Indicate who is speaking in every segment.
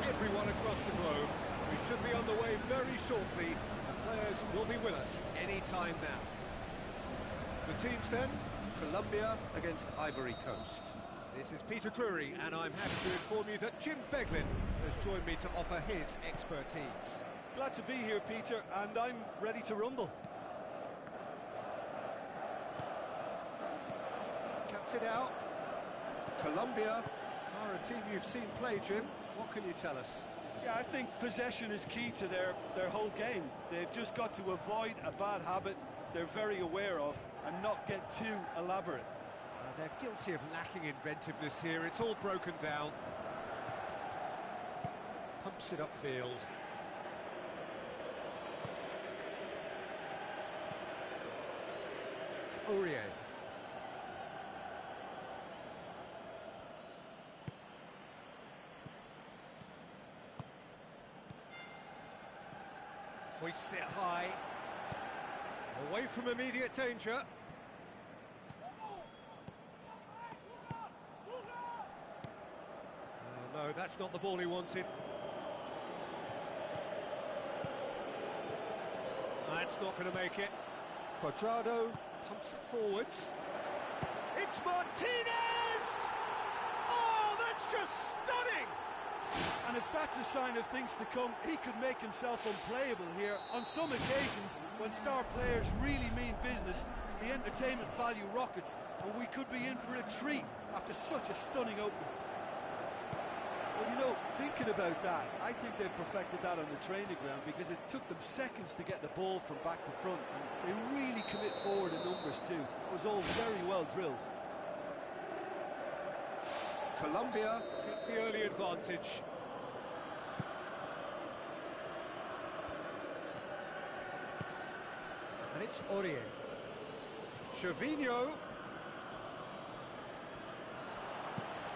Speaker 1: Everyone across the globe. We should be on the way very shortly. The players will be with us any time now. The teams then, Colombia against Ivory Coast. This is Peter Drury, and I'm happy to inform you that Jim Beglin has joined me to offer his expertise.
Speaker 2: Glad to be here, Peter, and I'm ready to rumble.
Speaker 1: Cuts it out. Colombia are a team you've seen play, Jim. What can you tell us?
Speaker 2: Yeah, I think possession is key to their whole game. They've just got to avoid a bad habit they're very aware of and not get too elaborate.
Speaker 1: They're guilty of lacking inventiveness here. It's all broken down. Pumps it upfield. Aurier. Hoists it high, away from immediate danger. No, that's not the ball he wanted. That's not going to make it. Cuadrado pumps it forwards. It's Martinez! Oh, that's just stunning!
Speaker 2: And if that's a sign of things to come, he could make himself unplayable here. On some occasions, when star players really mean business, the entertainment value rockets, and we could be in for a treat after such a stunning opening. Well, you know, thinking about that, I think they've perfected that on the training ground because it took them seconds to get the ball from back to front, and they really commit forward in numbers too. It was all very well drilled.
Speaker 1: Colombia take the early advantage. And it's Aurier. Gervinho.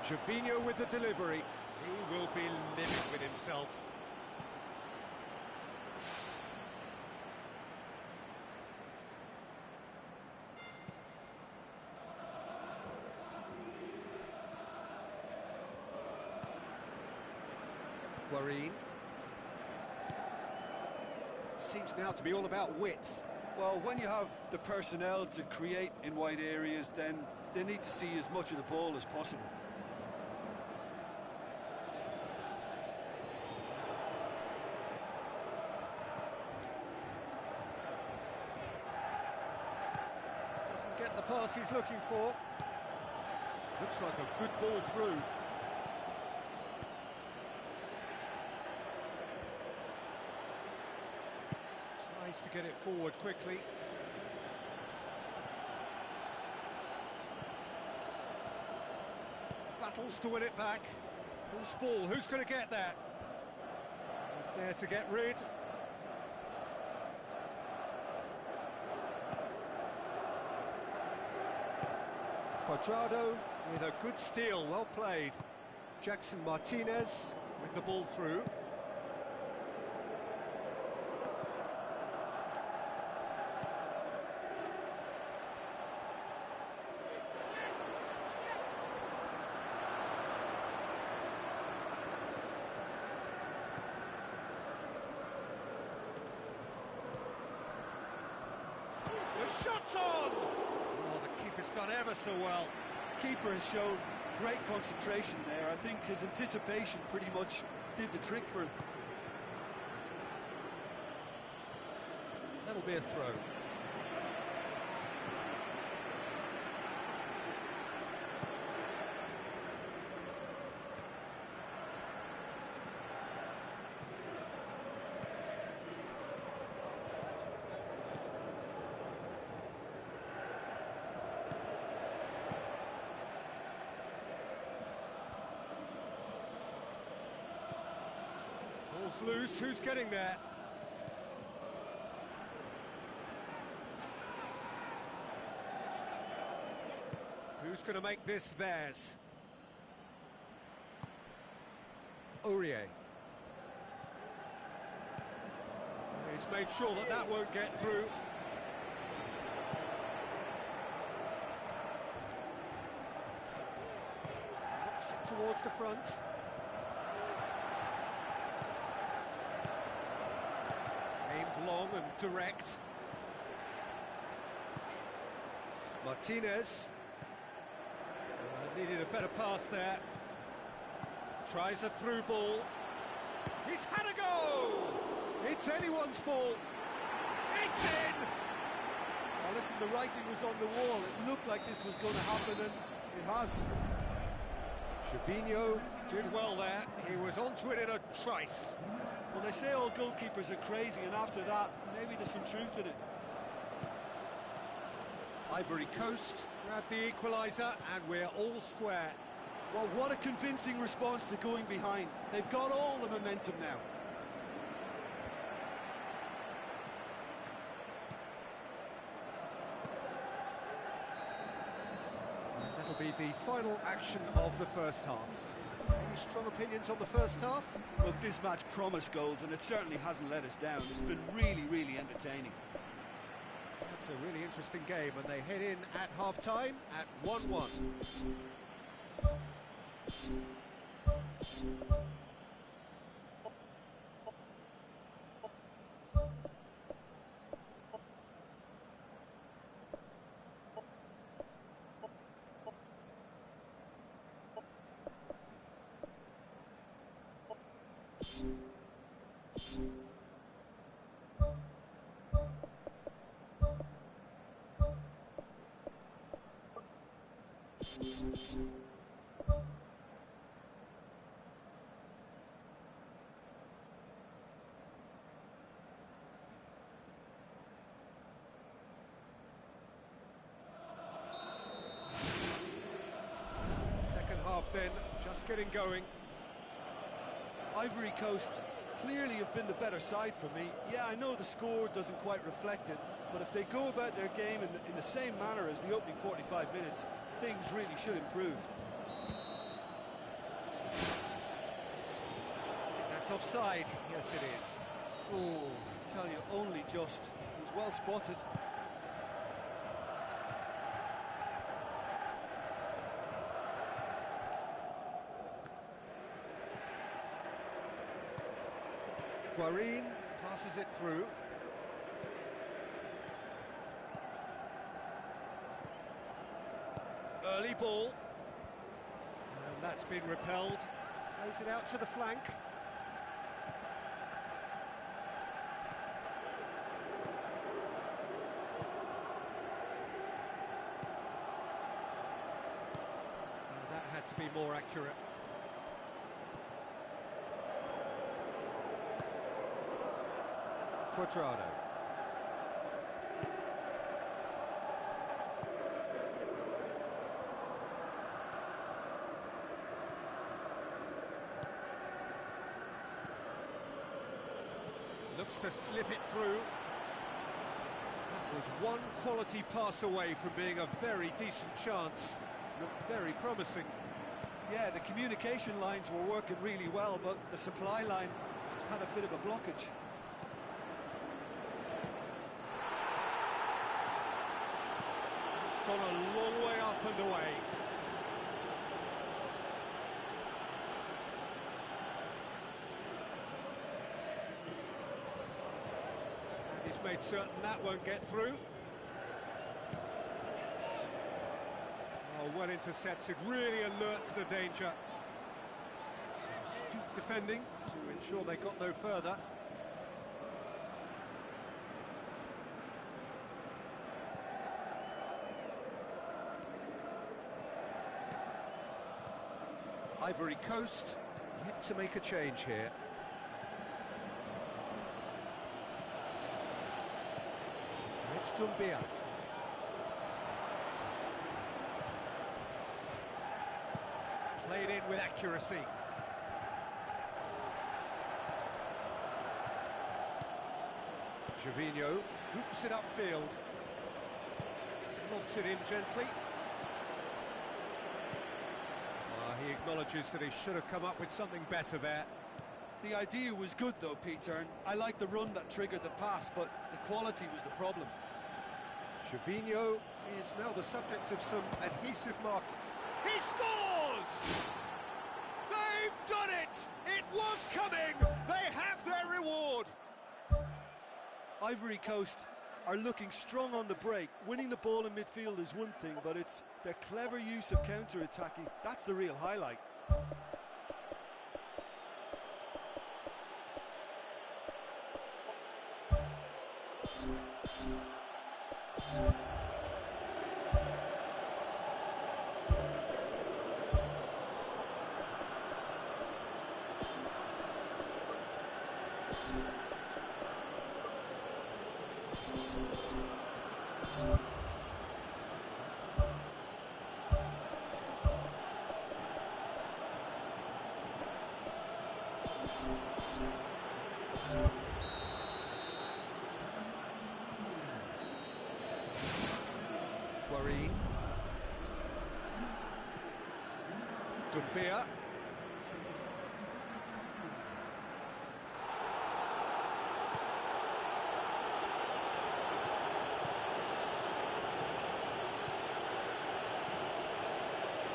Speaker 1: Gervinho with the delivery. He will be livid with himself. Guarín. Seems now to be all about width.
Speaker 2: Well, when you have the personnel to create in wide areas, then they need to see as much of the ball as possible.
Speaker 1: get the pass he's looking for. Looks like a good ball through. Tries to get it forward quickly. Battles to win it back. Whose ball? Who's going to get that? He's there to get rid. Cuadrado with a good steal, well played. Jackson Martinez with the ball through. The shot's on! Oh, the keeper's done ever so well.
Speaker 2: Keeper has shown great concentration there. I think his anticipation pretty much did the trick for him.
Speaker 1: That'll be a throw. Ball's loose, who's getting there? Who's going to make this theirs? Aurier. He's made sure that that won't get through. Knocks it towards the front. Aimed long and direct. Martinez. Needed a better pass there. Tries a through ball. He's had a go! It's anyone's ball. It's in!
Speaker 2: Now listen, the writing was on the wall. It looked like this was going to happen, and it has.
Speaker 1: Gervinho did well there. He was onto it in a trice.
Speaker 2: Well, they say all goalkeepers are crazy, and after that, maybe there's some truth in it.
Speaker 1: Ivory Coast grabbed the equaliser, and we're all square.
Speaker 2: Well, what a convincing response to going behind. They've got all the momentum now.
Speaker 1: And that'll be the final action of the first half. Any strong opinions on the first half?
Speaker 2: Well, this match promised goals, and it certainly hasn't let us down. It's been really, really entertaining.
Speaker 1: That's a really interesting game, and they head in at half-time at 1-1. Second half then, just getting going.
Speaker 2: Ivory Coast clearly have been the better side for me. Yeah, I know the score doesn't quite reflect it, but if they go about their game in the same manner as the opening 45 minutes, things really should improve.
Speaker 1: That's offside. Yes, it is.
Speaker 2: Oh, I tell you, only just. It was well spotted.
Speaker 1: Guarin passes it through. Early ball. And that's been repelled. Plays it out to the flank. more accurate. Quadrado. Looks to slip it through. That was one quality pass away from being a very decent chance. Looked very promising.
Speaker 2: Yeah, the communication lines were working really well, but the supply line just had a bit of a blockage.
Speaker 1: It's gone a long way up and away. And he's made certain that won't get through. Oh, well intercepted, really alert to the danger. Some astute defending to ensure they got no further. Ivory Coast yet to make a change here. And it's Doumbia. Played in with accuracy. Gervinho boots it upfield. Lobs it in gently. He acknowledges that he should have come up with something better there.
Speaker 2: The idea was good though, Peter, and I like the run that triggered the pass, but the quality was the problem.
Speaker 1: Gervinho is now the subject of some adhesive marking. He scores! They've done it! It was coming! They have their reward!
Speaker 2: Ivory Coast are looking strong on the break. Winning the ball in midfield is one thing, but it's their clever use of counter-attacking. That's the real highlight.
Speaker 1: Guarin. Doumbia.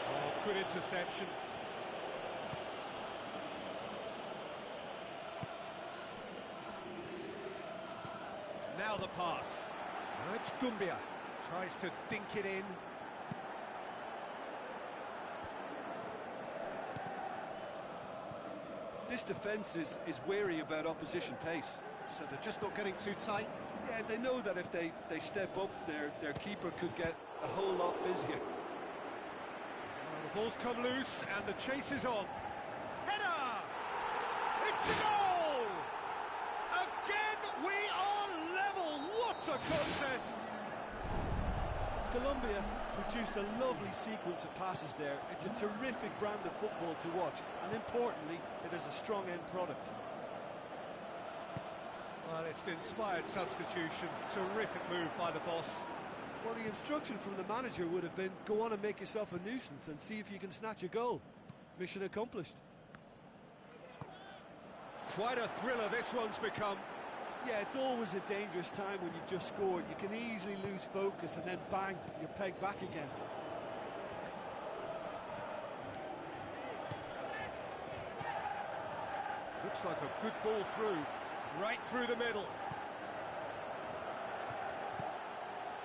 Speaker 1: Oh, good interception. Now the pass. Now it's Doumbia. Tries to dink it in.
Speaker 2: This defence is wary about opposition pace.
Speaker 1: So they're just not getting too tight.
Speaker 2: Yeah, they know that if they step up, their keeper could get a whole lot busier.
Speaker 1: Well, the ball's come loose and the chase is on. Header! It's a goal! Again, we are level. What a contest!
Speaker 2: Colombia produced a lovely sequence of passes there. It's a terrific brand of football to watch, and importantly, it is a strong end product.
Speaker 1: Well, it's an inspired substitution. Terrific move by the boss.
Speaker 2: Well, the instruction from the manager would have been, go on and make yourself a nuisance and see if you can snatch a goal. Mission accomplished.
Speaker 1: Quite a thriller this one's become.
Speaker 2: Yeah, it's always a dangerous time when you've just scored. You can easily lose focus and then bang, you're pegged back again.
Speaker 1: Looks like a good ball through, right through the middle.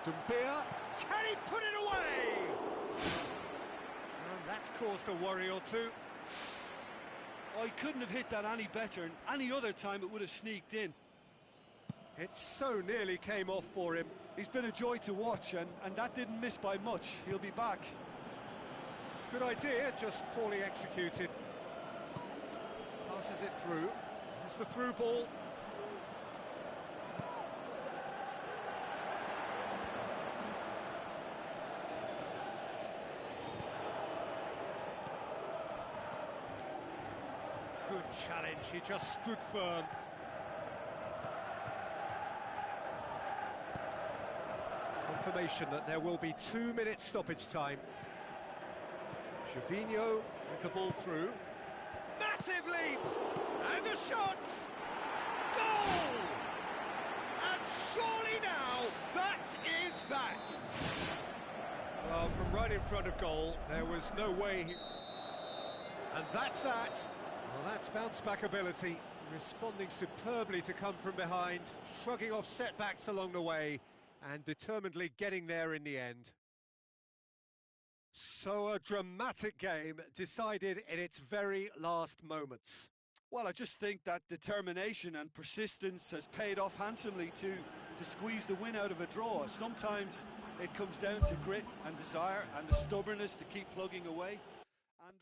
Speaker 1: Doumbia, can he put it away? And that's caused a worry or two.
Speaker 2: Oh, he couldn't have hit that any better, and any other time it would have sneaked in.
Speaker 1: It so nearly came off for him.
Speaker 2: He's been a joy to watch, and that didn't miss by much. He'll be back.
Speaker 1: Good idea, just poorly executed. Passes it through. Here's the through ball. Good challenge, he just stood firm. Confirmation that there will be 2 minutes stoppage time. Gervinho with the ball through. Massive leap! And a shot! Goal! And surely now, that is that! Well, from right in front of goal, there was no way he... And that's that! Well, that's bounce-back ability, responding superbly to come from behind, shrugging off setbacks along the way, and determinedly getting there in the end. So a dramatic game decided in its very last moments.
Speaker 2: Well, I just think that determination and persistence has paid off handsomely to squeeze the win out of a draw. Sometimes it comes down to grit and desire and the stubbornness to keep plugging away. And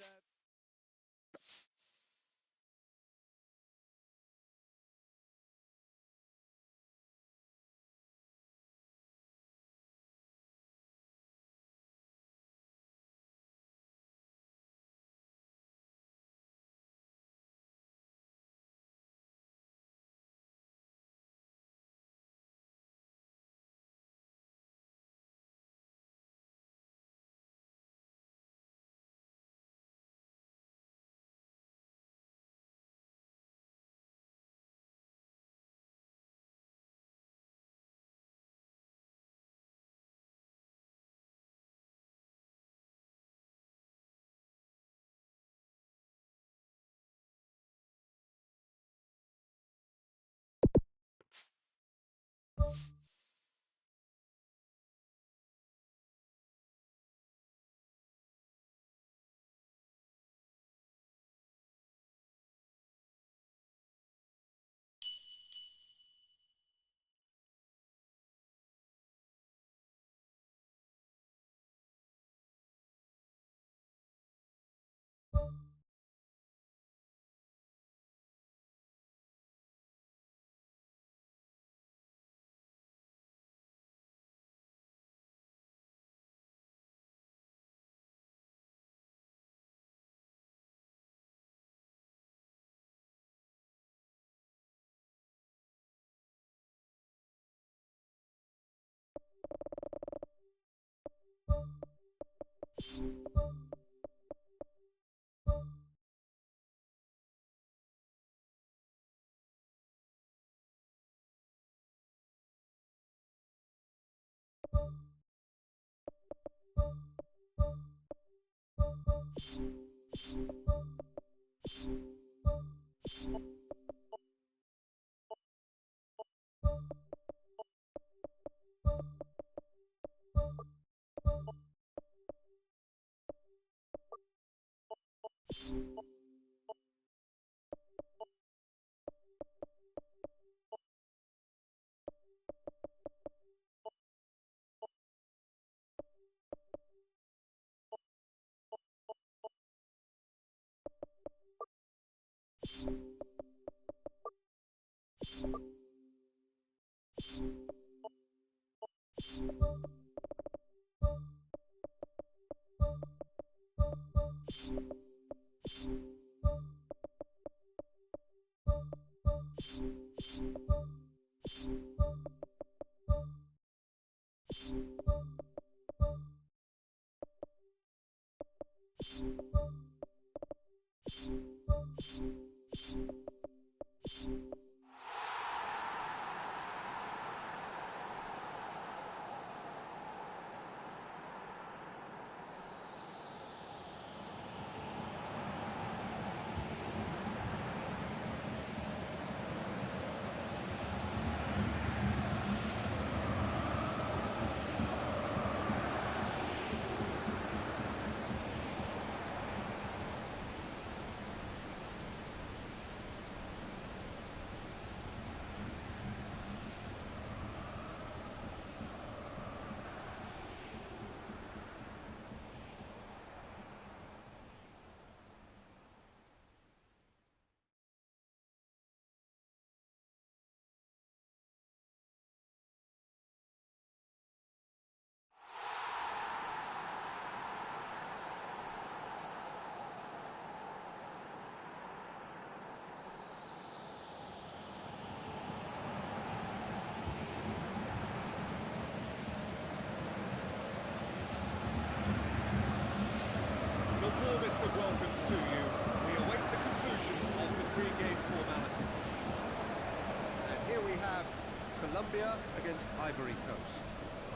Speaker 1: Colombia against Ivory Coast.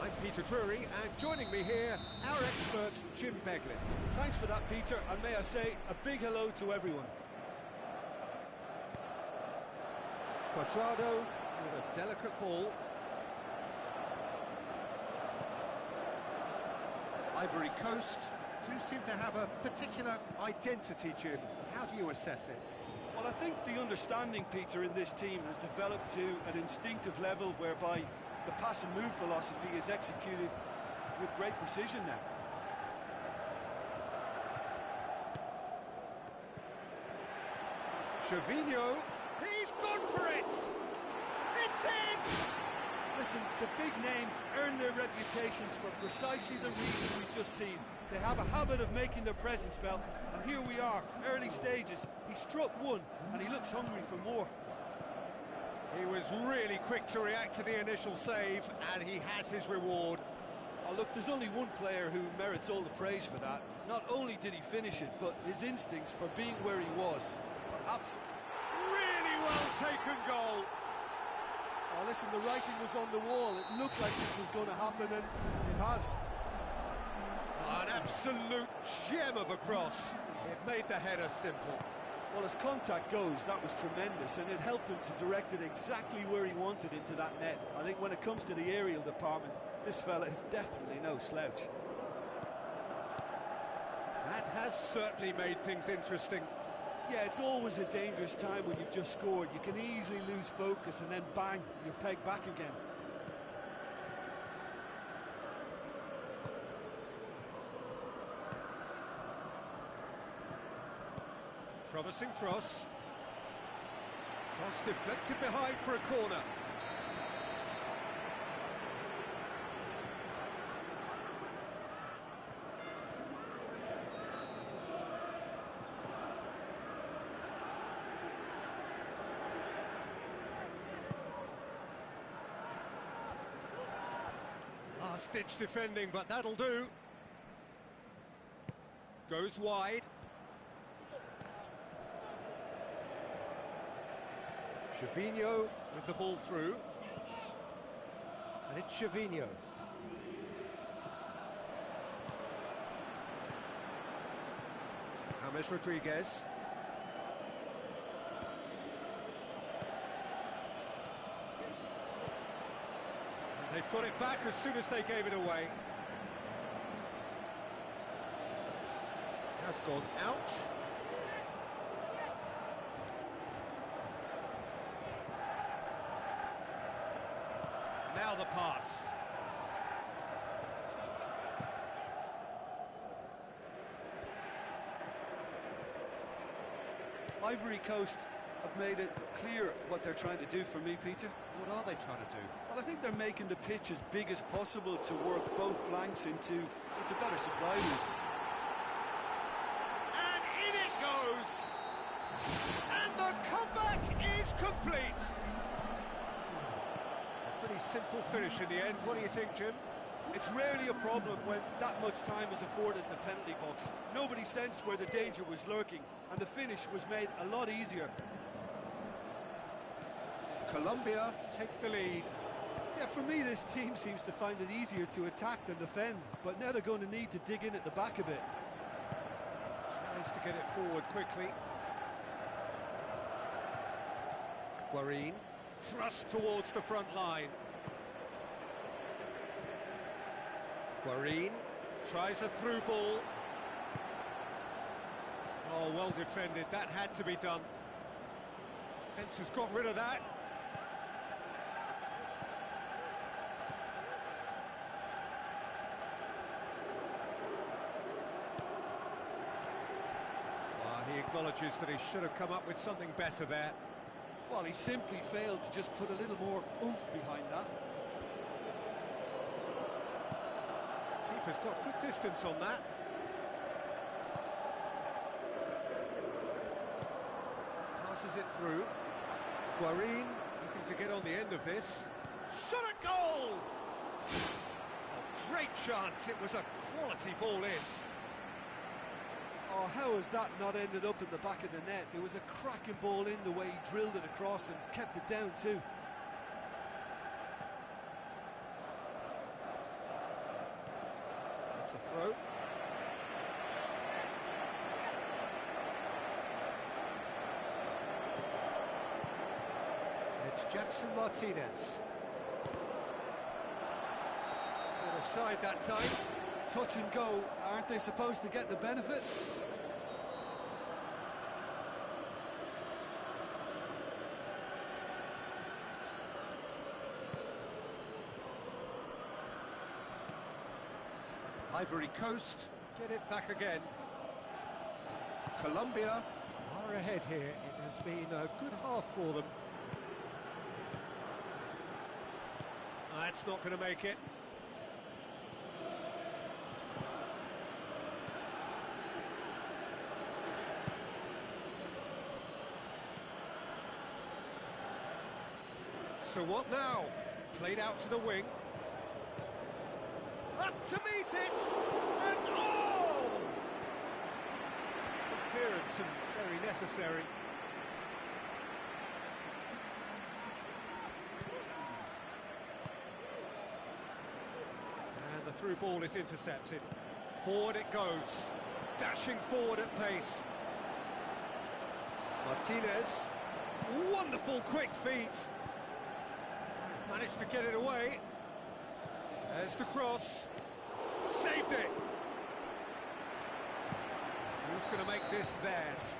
Speaker 1: I'm Peter Drury, and joining me here, our expert, Jim Beglin.
Speaker 2: Thanks for that, Peter, and may I say a big hello to everyone.
Speaker 1: Quadrado with a delicate ball. Ivory Coast do seem to have a particular identity, Jim. How do you assess it?
Speaker 2: Well, I think the understanding, Peter, in this team has developed to an instinctive level whereby the pass and move philosophy is executed with great precision now.
Speaker 1: Gervinho, he's gone for it! It's in!
Speaker 2: Listen, the big names earn their reputations for precisely the reason we've just seen. They have a habit of making their presence felt, and here we are, early stages. He struck one, and he looks hungry for more.
Speaker 1: He was really quick to react to the initial save, and he has his reward.
Speaker 2: Oh, look, there's only one player who merits all the praise for that. Not only did he finish it, but his instincts for being where he was were absolutely...
Speaker 1: Really well taken goal.
Speaker 2: Oh, listen, the writing was on the wall. It looked like this was going to happen, and it has.
Speaker 1: An absolute gem of a cross. It made the header simple.
Speaker 2: Well, as contact goes, that was tremendous, and it helped him to direct it exactly where he wanted into that net. I think when it comes to the aerial department, this fella is definitely no slouch.
Speaker 1: That has certainly made things interesting.
Speaker 2: Yeah, it's always a dangerous time when you've just scored. You can easily lose focus and then bang, you're pegged back again.
Speaker 1: Promising cross. Cross deflected behind for a corner. Last-ditch defending, but that'll do. Goes wide. Gervinho with the ball through. And it's Gervinho. James Rodriguez. And they've got it back as soon as they gave it away. Has gone out. Now the pass.
Speaker 2: Ivory Coast have made it clear what they're trying to do for me, Peter.
Speaker 1: What are they trying to do?
Speaker 2: Well, I think they're making the pitch as big as possible to work both flanks into better supply routes.
Speaker 1: And in it goes! And the comeback is complete! A pretty simple finish in the end. What do you think, Jim?
Speaker 2: It's rarely a problem when that much time is afforded in the penalty box. Nobody sensed where the danger was lurking, and the finish was made a lot easier.
Speaker 1: Colombia take the lead.
Speaker 2: Yeah, for me, this team seems to find it easier to attack than defend, but now they're going to need to dig in at the back a bit.
Speaker 1: Tries to get it forward quickly. Guarín thrust towards the front line. Guarín tries a through ball. Oh, well defended. That had to be done. Defence has got rid of that. He acknowledges that he should have come up with something better there.
Speaker 2: Well, he simply failed to just put a little more oomph behind that.
Speaker 1: Keeper's got good distance on that. Passes it through. Guarín looking to get on the end of this. Shot at goal! Oh, great chance. It was a quality ball in.
Speaker 2: Oh, how has that not ended up in the back of the net? It was a cracking ball in the way he drilled it across and kept it down too.
Speaker 1: It's Jackson Martinez. Bit offside that time.
Speaker 2: Touch and go, aren't they supposed to get the benefit?
Speaker 1: Ivory Coast get it back again. Colombia are ahead here. It has been a good half for them. That's not going to make it. So what now? Played out to the wing. Up to meet it! And oh! Clearance and very necessary. And the through ball is intercepted. Forward it goes. Dashing forward at pace. Martinez. Wonderful quick feet. Managed to get it away. There's the cross. Saved it. Who's going to make this theirs?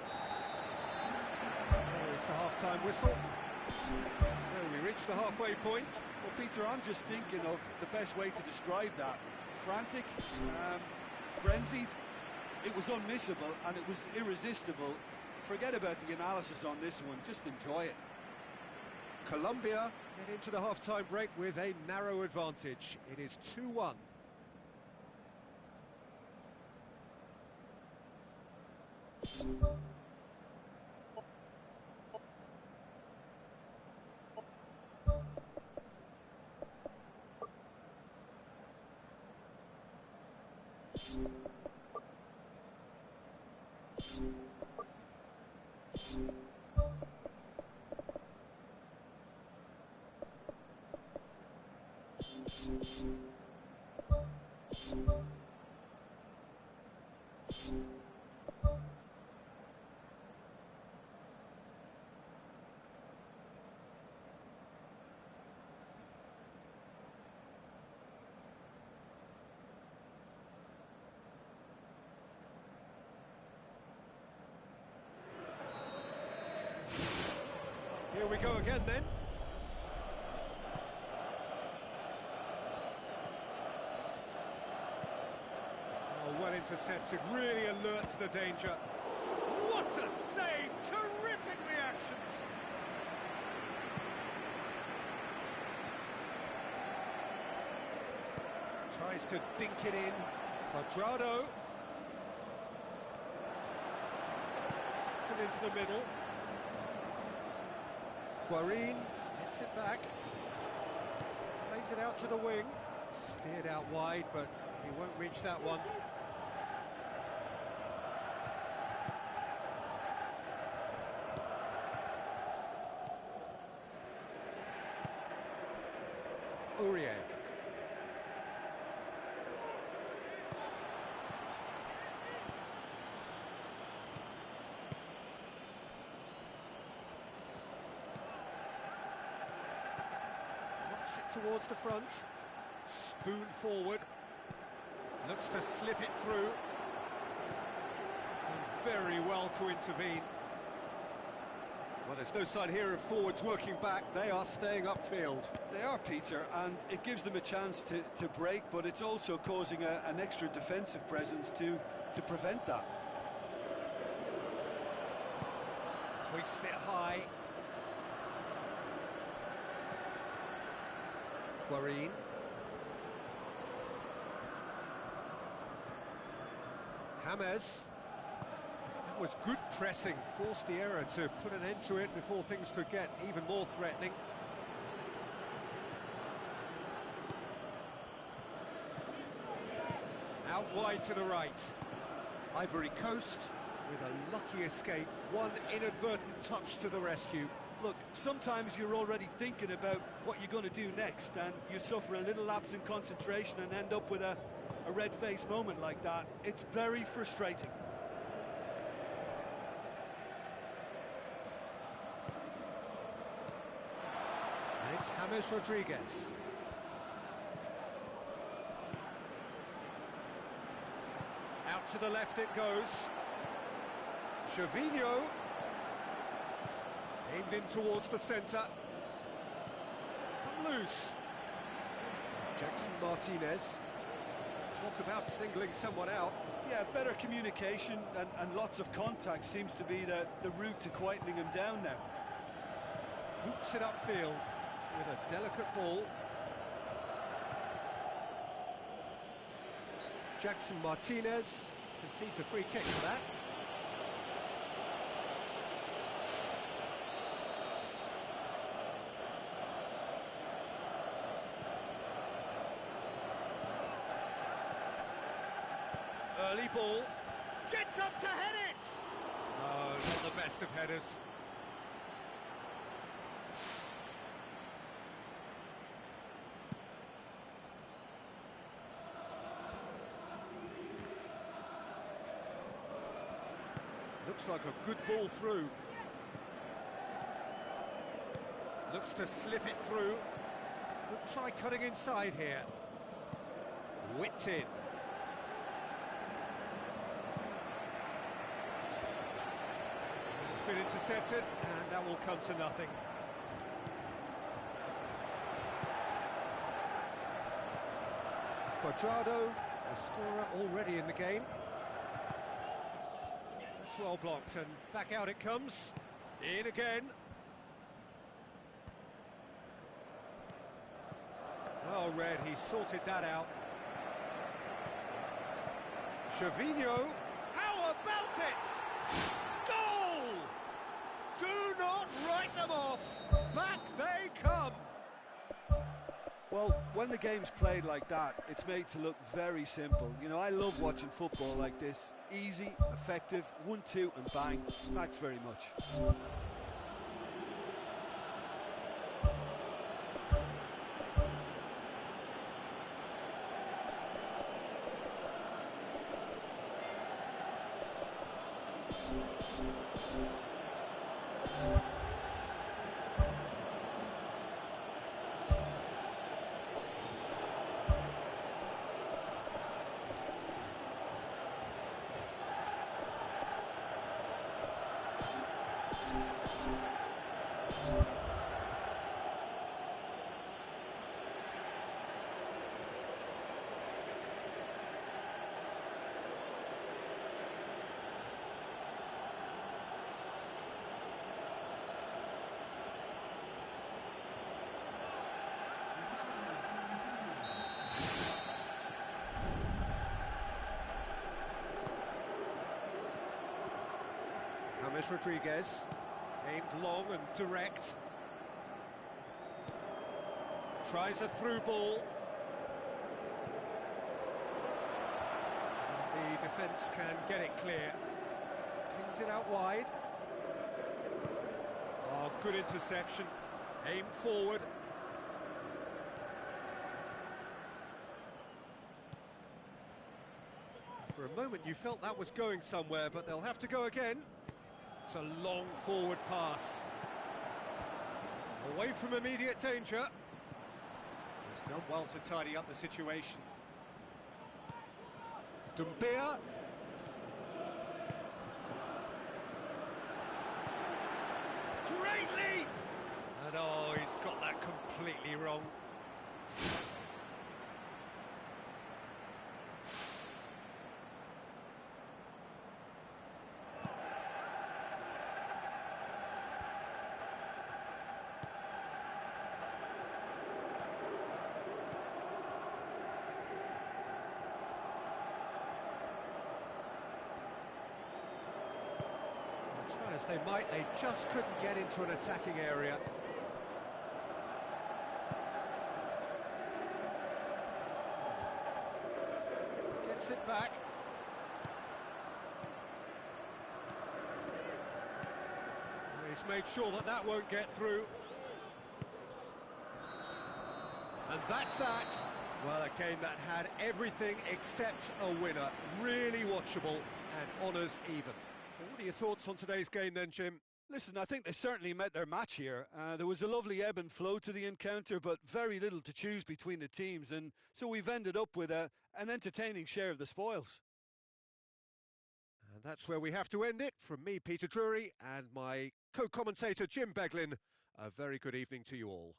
Speaker 1: There's the half-time whistle. So we reach the halfway point.
Speaker 2: Well, Peter, I'm just thinking of the best way to describe that. Frantic, frenzied. It was unmissable and it was irresistible. Forget about the analysis on this one. Just enjoy it.
Speaker 1: Colombia head into the half-time break with a narrow advantage. It is 2-1. Here we go again then. Oh, well intercepted, really alert to the danger. What a save! Terrific reactions! Tries to dink it in. Quadrado. Gets it into the middle. Guarin gets it back, plays it out to the wing, steered out wide, but he won't reach that one. Aurier. It towards the front, spoon forward, looks to slip it through. Done very well to intervene. Well, there's no sign here of forwards working back, they are staying upfield.
Speaker 2: They are, Peter, and it gives them a chance to break, but it's also causing an extra defensive presence to prevent that.
Speaker 1: Hoists it high. Guarin. James. That was good pressing, forced the error to put an end to it before things could get even more threatening. Out wide to the right. Ivory Coast with a lucky escape, one inadvertent touch to the rescue.
Speaker 2: Look, sometimes you're already thinking about what you're going to do next, and you suffer a little lapse in concentration and end up with a red-faced moment like that. It's very frustrating.
Speaker 1: It's James Rodriguez. Out to the left it goes. Gervinho. Aimed in towards the centre. It's come loose. Jackson Martinez. Talk about singling someone out.
Speaker 2: Yeah, better communication and lots of contact seems to be the route to quietening him down now.
Speaker 1: Boots it upfield with a delicate ball. Jackson Martinez concedes a free kick for that. Early ball. Gets up to head it! Oh, not the best of headers. Looks like a good ball through. Looks to slip it through. Could try cutting inside here. Whipped in. It's been intercepted, and that will come to nothing. Quadrado, a scorer already in the game. That's well blocked, and back out it comes. In again. Well read, he sorted that out. Gervinho. How about it? Goal! Do not write them off. Back they come.
Speaker 2: Well, when the game's played like that, it's made to look very simple. You know, I love watching football like this. Easy, effective, 1-2 and bang. Thanks very much.
Speaker 1: James Rodriguez, aimed long and direct. Tries a through ball. The defence can get it clear. Pings it out wide. Oh, good interception. Aimed forward. For a moment you felt that was going somewhere, but they'll have to go again. It's a long forward pass. Away from immediate danger. He's done well to tidy up the situation. Dumbia. Great leap! And oh, he's got that completely wrong. Try as they might, they just couldn't get into an attacking area. Gets it back. He's made sure that that won't get through. And that's that. Well, a game that had everything except a winner. Really watchable and honours even. What are your thoughts on today's game then, Jim?
Speaker 2: Listen, I think they certainly met their match here. There was a lovely ebb and flow to the encounter, but very little to choose between the teams, and so we've ended up with an entertaining share of the spoils.
Speaker 1: And that's where we have to end it. From me, Peter Drury, and my co-commentator, Jim Beglin, a very good evening to you all.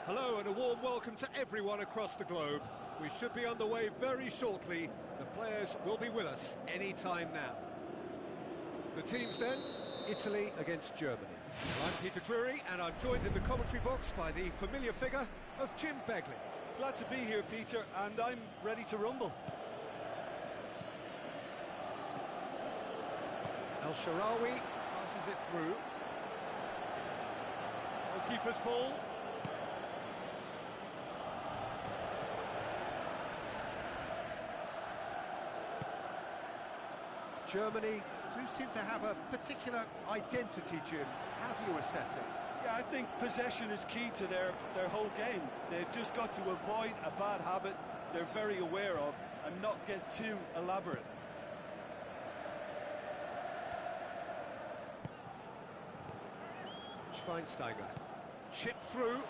Speaker 1: Hello and a warm welcome to everyone across the globe. We should be underway very shortly. The players will be with us any time now. The teams then, Italy against Germany. I'm Peter Drury, and I'm joined in the commentary box by the familiar figure of Jim Beglin.
Speaker 2: Glad to be here, Peter, and I'm ready to rumble.
Speaker 1: El Shaarawy passes it through.
Speaker 2: Goalkeeper's ball.
Speaker 1: Germany do seem to have a particular identity, Jim. How do you assess it?
Speaker 2: Yeah, I think possession is key to their whole game. They've just got to avoid a bad habit they're very aware of and not get too elaborate.
Speaker 1: Schweinsteiger. Chip through.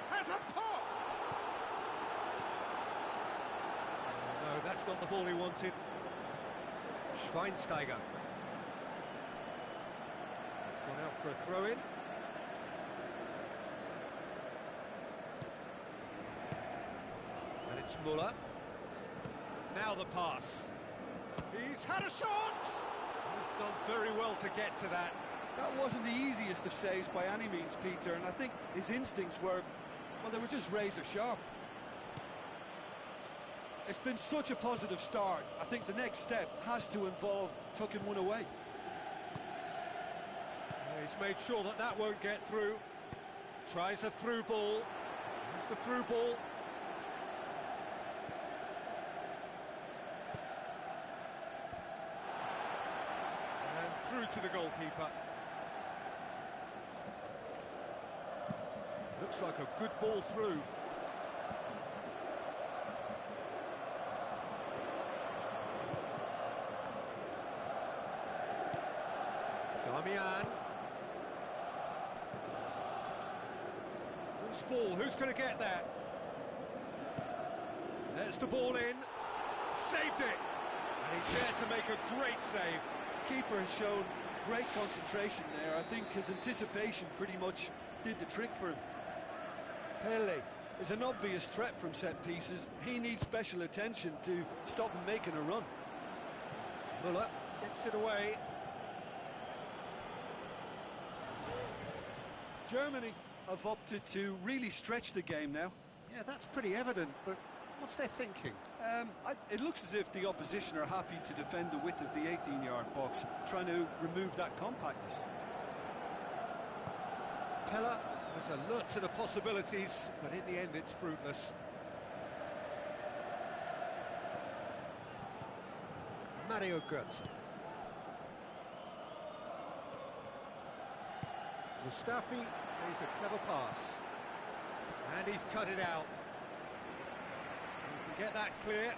Speaker 1: Has a pop! Oh, no, that's not the ball he wanted. Schweinsteiger. It's gone out for a throw-in. And it's Müller. Now the pass. He's had a shot! He's done very well to get to that.
Speaker 2: That wasn't the easiest of saves by any means, Peter, and I think his instincts were, well, they were just razor sharp. It's been such a positive start. I think the next step has to involve tucking one away.
Speaker 1: He's made sure that that won't get through. Tries a through ball. Here's the through ball. And through to the goalkeeper. Looks like a good ball through. Damian. Loose ball, who's going to get that? There's the ball in. Saved it! And he's there to make a great save.
Speaker 2: Keeper has shown great concentration there. I think his anticipation pretty much did the trick for him. Pele is an obvious threat from set pieces. He needs special attention to stop him making a run.
Speaker 1: Müller gets it away.
Speaker 2: Germany have opted to really stretch the game now.
Speaker 1: Yeah, that's pretty evident, but what's their thinking?
Speaker 2: It looks as if the opposition are happy to defend the width of the 18-yard box, trying to remove that compactness.
Speaker 1: Pella is alert to the possibilities, but in the end it's fruitless. Mario Götze. Mustafi plays a clever pass. And he's cut it out. He can get that clear.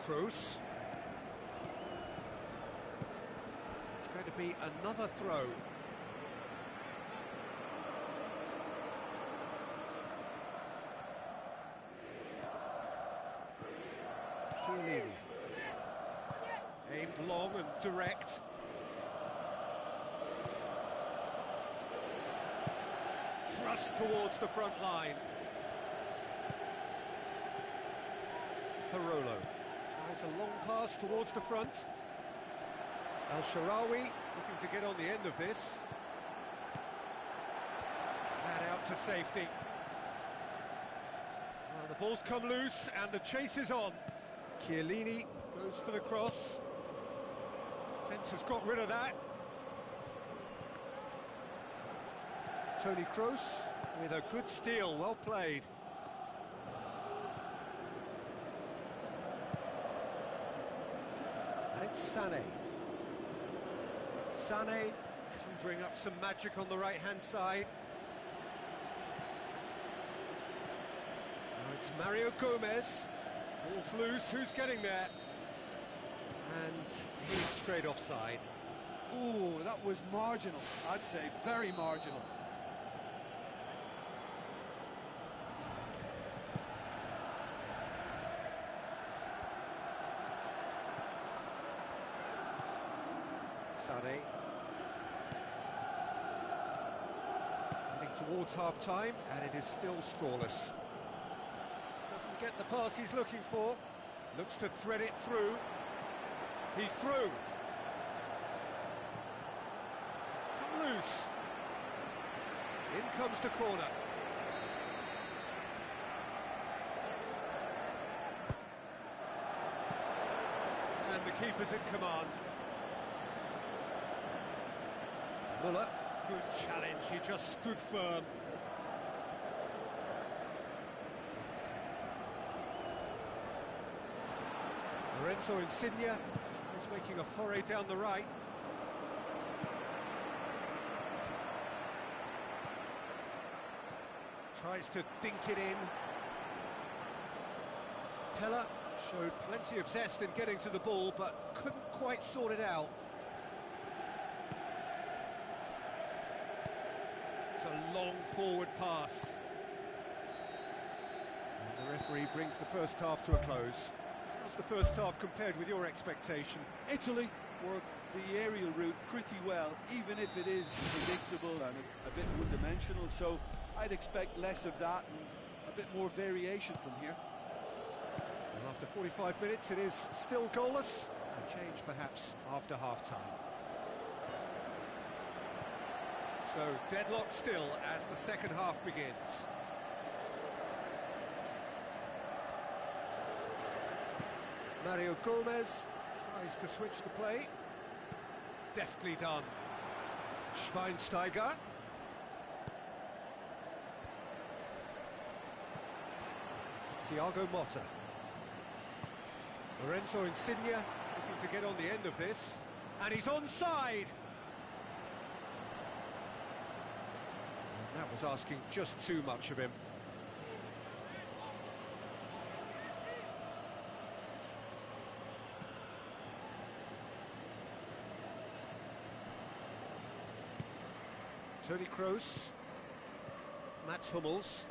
Speaker 1: Kroos. It's going to be another throw. Chiellini. Aimed long and direct. Thrust towards the front line. Parolo tries a long pass towards the front. El Shaarawy looking to get on the end of this. And out to safety. Well, the ball's come loose and the chase is on. Chiellini goes for the cross. Defence has got rid of that. Toni Kroos with a good steal, well played. And it's Sané. Sané conjuring up some magic on the right-hand side. Now it's Mario Gomez. Ball's loose, who's getting there? And he's straight offside.
Speaker 2: Ooh, that was marginal, I'd say, very marginal.
Speaker 1: Sané. Towards half-time, and it is still scoreless. Doesn't get the pass he's looking for. Looks to thread it through. He's through. It's come loose. In comes the corner. And the keeper's in command. Muller, good challenge, he just stood firm. Lorenzo Insigne is making a foray down the right. Tries to dink it in. Pella showed plenty of zest in getting to the ball, but couldn't quite sort it out. It's a long forward pass. And the referee brings the first half to a close. How's the first half compared with your expectation?
Speaker 2: Italy worked the aerial route pretty well, even if it is predictable and a bit one-dimensional, so I'd expect less of that and a bit more variation from here.
Speaker 1: Well, after 45 minutes it is still goalless. A change perhaps after half-time. So deadlock still as the second half begins. Mario Gomez tries to switch the play. Deftly done. Schweinsteiger. Thiago Motta. Lorenzo Insigne looking to get on the end of this. And he's onside! And that was asking just too much of him. Toni Kroos, Mats Hummels.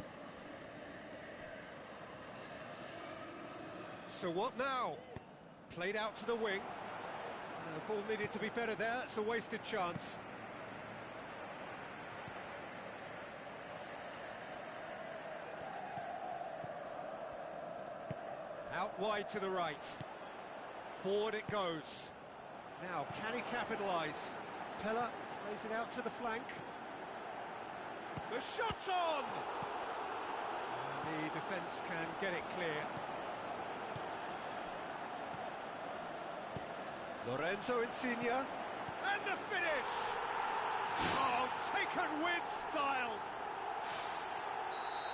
Speaker 1: So what now? Played out to the wing. The ball needed to be better there, it's a wasted chance. Out wide to the right. Forward it goes. Now, can he capitalise? Pella plays it out to the flank. The shot's on! And the defence can get it clear. Lorenzo Insigne. And the finish! Oh, taken with style!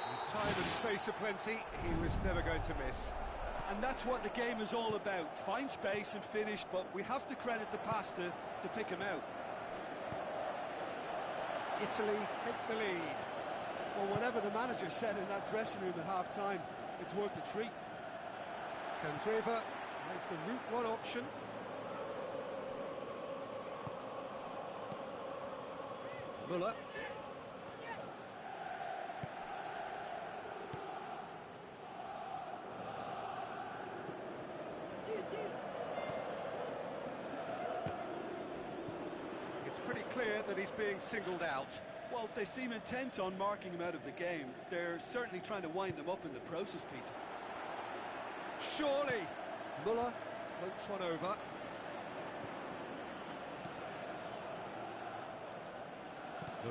Speaker 1: With time and space aplenty, he was never going to miss.
Speaker 2: And that's what the game is all about. Find space and finish, but we have to credit the pasta to pick him out.
Speaker 1: Italy take the lead.
Speaker 2: Well, whatever the manager said in that dressing room at half-time, it's worth a treat.
Speaker 1: Candreva tries the route one option. Muller. It's pretty clear that he's being singled out.
Speaker 2: Well, they seem intent on marking him out of the game. They're certainly trying to wind him up in the process, Peter.
Speaker 1: Surely! Muller floats one over.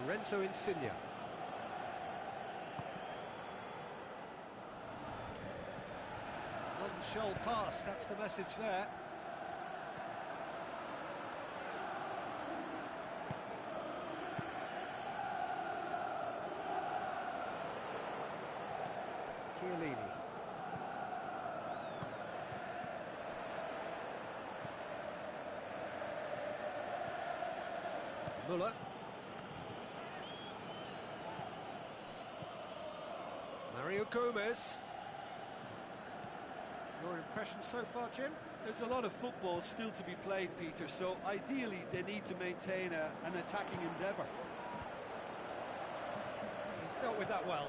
Speaker 1: Lorenzo Insigne. None shall pass, that's the message there. Chiellini. Muller. Mario Gomez. Your impression so far, Jim?
Speaker 2: There's a lot of football still to be played, Peter, so ideally they need to maintain an attacking endeavour.
Speaker 1: He's dealt with that well.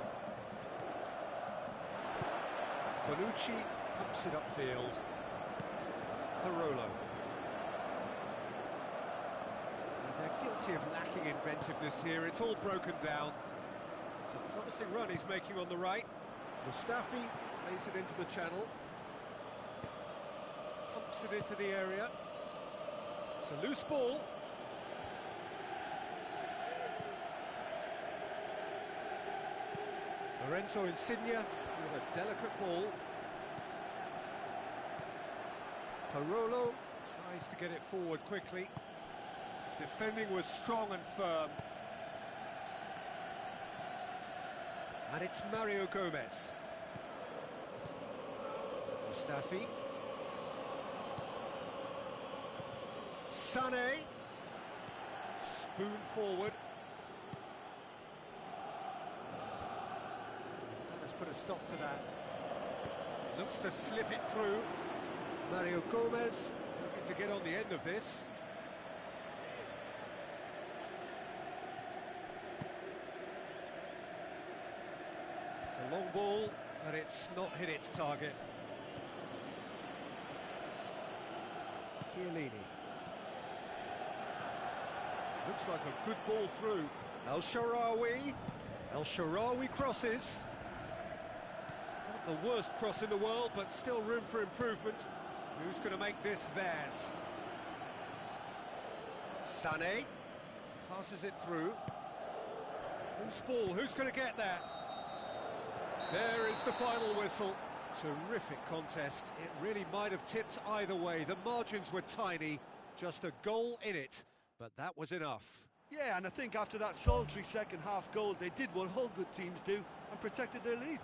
Speaker 1: Bonucci pumps it upfield. Barolo. They're guilty of lacking inventiveness here, it's all broken down. It's a promising run he's making on the right. Mustafi plays it into the channel. Pumps it into the area. It's a loose ball. Lorenzo Insigne with a delicate ball. Parolo tries to get it forward quickly. Defending was strong and firm. And it's Mario Gomez. Mustafi. Sané. Spoon forward. That has put a stop to that. Looks to slip it through. Mario Gomez looking to get on the end of this. It's a long ball, but it's not hit its target. Chiellini. Looks like a good ball through. El Shaarawy. El Shaarawy crosses. Not the worst cross in the world, but still room for improvement. Who's going to make this theirs? Sané passes it through. Whose ball? Who's going to get there? There is the final whistle. Terrific contest. It really might have tipped either way. The margins were tiny, just a goal in it, but that was enough.
Speaker 2: Yeah, and I think after that solitary second half goal, they did what all good teams do and protected their lead.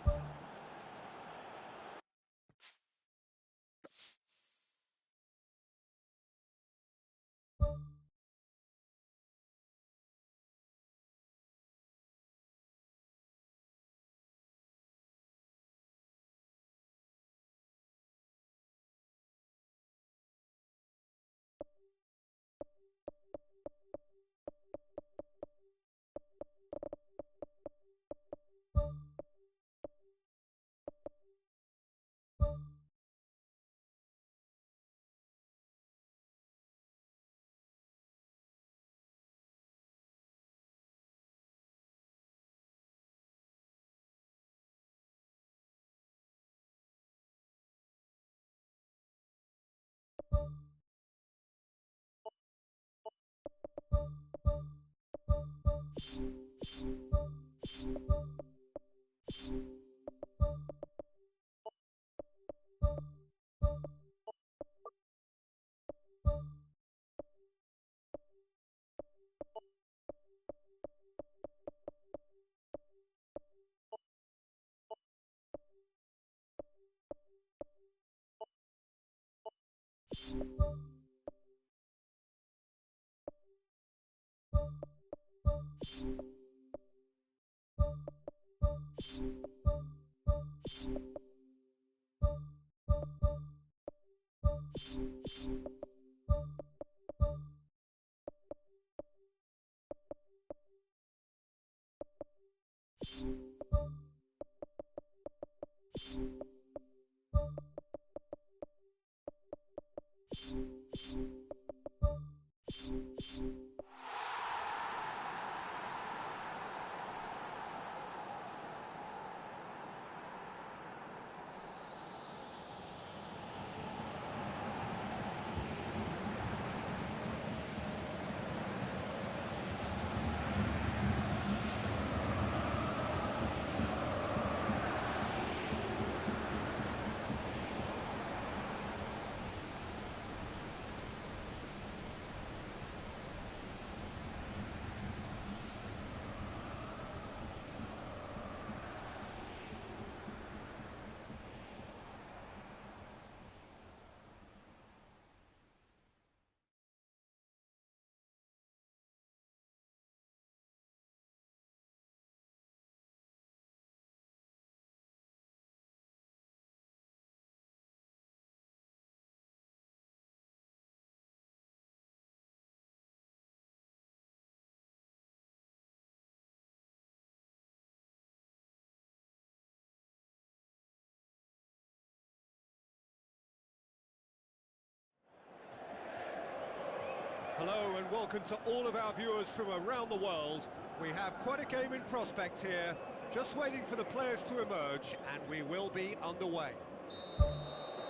Speaker 1: Hello and welcome to all of our viewers from around the world. We have quite a game in prospect here, Just waiting for the players to emerge, and we will be underway.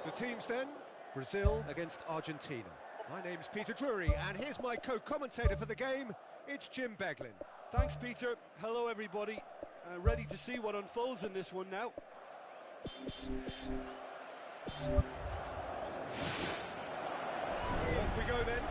Speaker 1: The teams then, Brazil against Argentina. My name's Peter Drury, and here's my co-commentator for the game, it's Jim Beglin.
Speaker 2: Thanks, Peter. Hello, everybody. Ready to see what unfolds in this one now.
Speaker 1: Off we go then.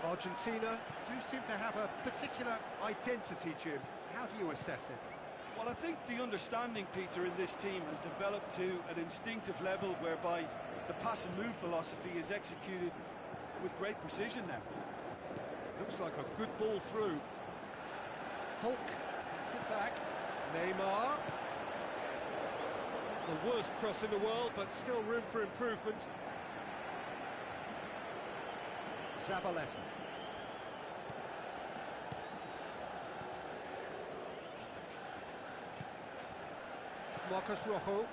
Speaker 1: Argentina do seem to have a particular identity, Jim. How do you assess it?
Speaker 2: Well, I think the understanding, Peter, in this team has developed to an instinctive level whereby the pass and move philosophy is executed with great precision now.
Speaker 1: Looks like a good ball through. Hulk gets it back. Neymar. Not the worst cross in the world, but still room for improvement. Zabaleta. Marcos Rojo.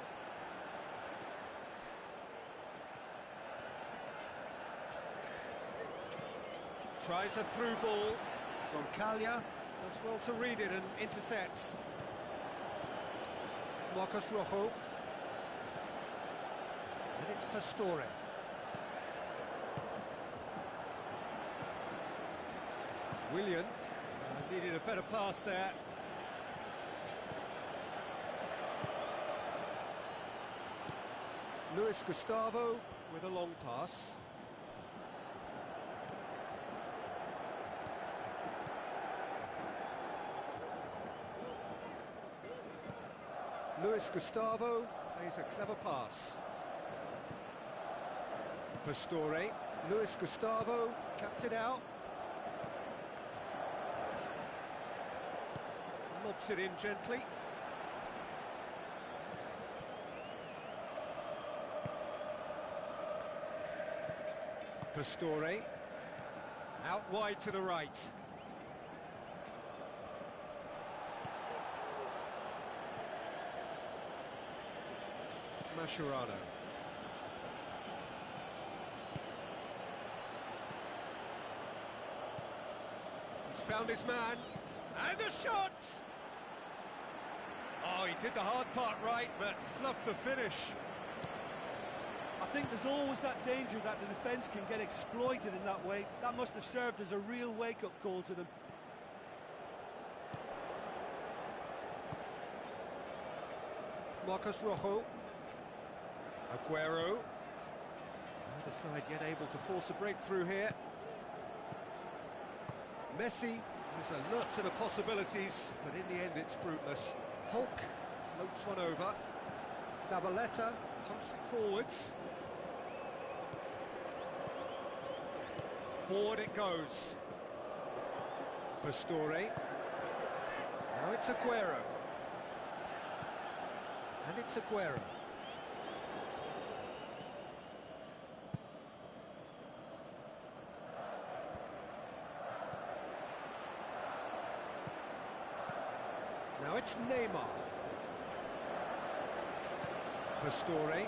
Speaker 1: Tries a through ball. Roncaglia does well to read it and intercepts. Marcos Rojo. And it's Pastore. Willian needed a better pass there. Luis Gustavo with a long pass. Luis Gustavo plays a clever pass. Pastore. Luis Gustavo cuts it out. Lobs it in gently. Pastore. Out wide to the right. Mascherano. He's found his man. And the shot! Oh, he did the hard part right, but fluffed the finish.
Speaker 2: I think there's always that danger that the defence can get exploited in that way. That must have served as a real wake-up call to them.
Speaker 1: Marcos Rojo. Aguero. Neither side yet able to force a breakthrough here. Messi is alert to the possibilities, but in the end it's fruitless. Hulk floats one over. Zabaleta pumps it forwards. Forward it goes. Pastore. Now it's Aguero. And it's Aguero. Now it's Neymar. Pastore.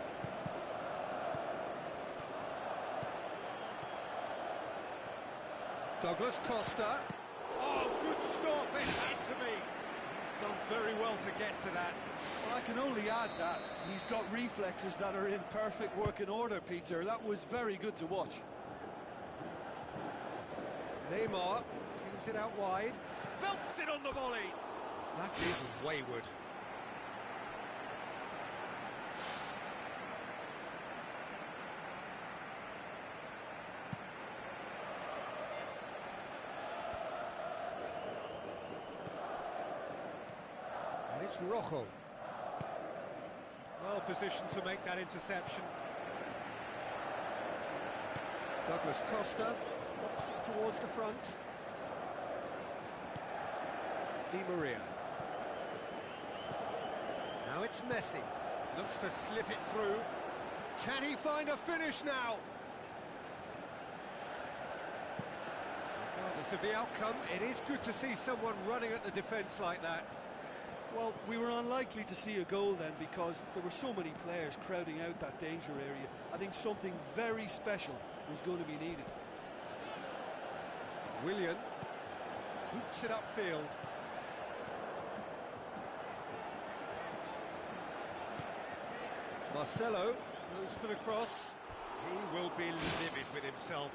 Speaker 1: Douglas Costa. Oh, good stop, it had to be. He's done very well to get to that.
Speaker 2: Well, I can only add that he's got reflexes that are in perfect working order, Peter. That was very good to watch.
Speaker 1: Neymar pings it out wide. Belts it on the volley. That is wayward. And it's Rojo. Well positioned to make that interception. Douglas Costa knocks it towards the front. Di Maria. Now it's Messi. Looks to slip it through. Can he find a finish now? Regardless of the outcome, it is good to see someone running at the defence like that.
Speaker 2: Well, we were unlikely to see a goal then because there were so many players crowding out that danger area. I think something very special was going to be needed.
Speaker 1: Willian boots it upfield. Marcelo goes for the cross. He will be livid with himself.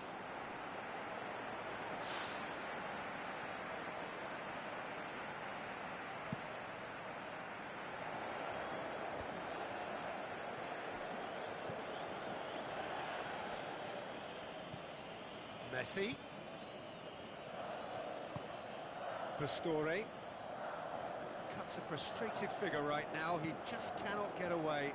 Speaker 1: Messi. Pastore. Cuts a frustrated figure right now. He just cannot get away.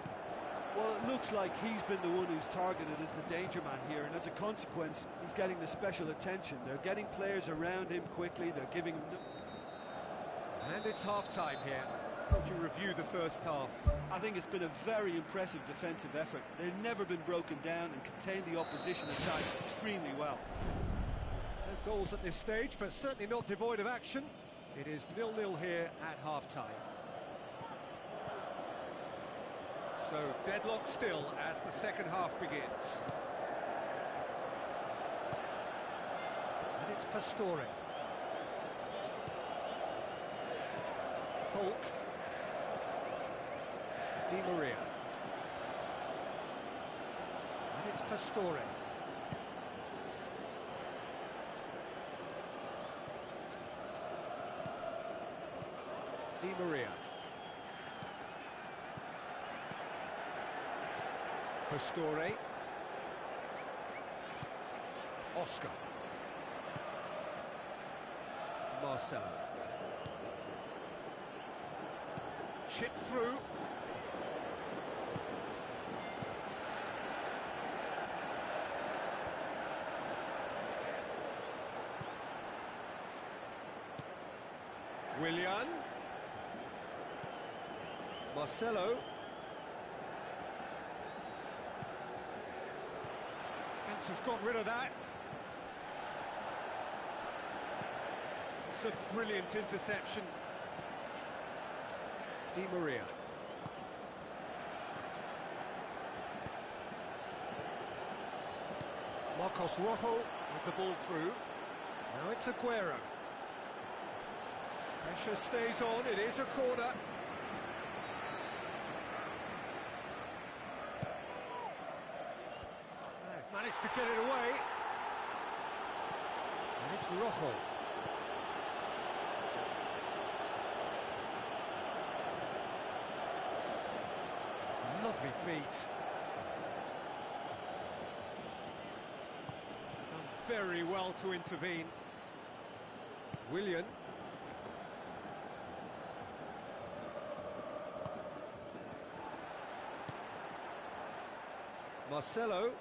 Speaker 2: Well, it looks like he's been the one who's targeted as the danger man here, and as a consequence, he's getting the special attention. They're getting players around him quickly, they're giving him...
Speaker 1: And it's half-time here. How do you review the first half?
Speaker 2: I think it's been a very impressive defensive effort. They've never been broken down and contained the opposition attack extremely well.
Speaker 1: No goals at this stage, but certainly not devoid of action. It is 0-0 here at half-time. So, deadlock still as the second half begins. And it's Pastore. Hulk. Di Maria. And it's Pastore. Di Maria. Pastore. Oscar. Marcelo. Chip through. Willian. Marcelo. Fence has got rid of that. It's a brilliant interception. Di Maria. Marcos Rojo with the ball through. Now it's Aguero. Pressure stays on, it is a corner. They've managed to get it away. And it's Rojo. Lovely feet. Done very well to intervene. Willian. Marcelo.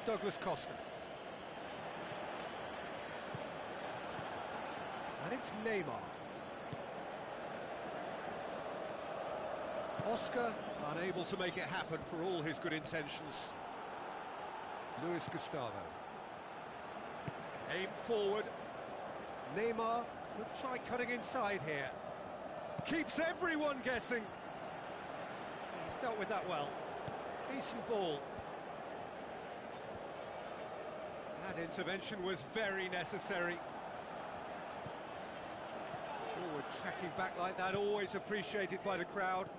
Speaker 1: Douglas Costa. And it's Neymar. Oscar unable to make it happen for all his good intentions. Luis Gustavo. Aim forward. Neymar could try cutting inside here. Keeps everyone guessing. He's dealt with that well. Decent ball. That intervention was very necessary. Forward tracking back like that, always appreciated by the crowd.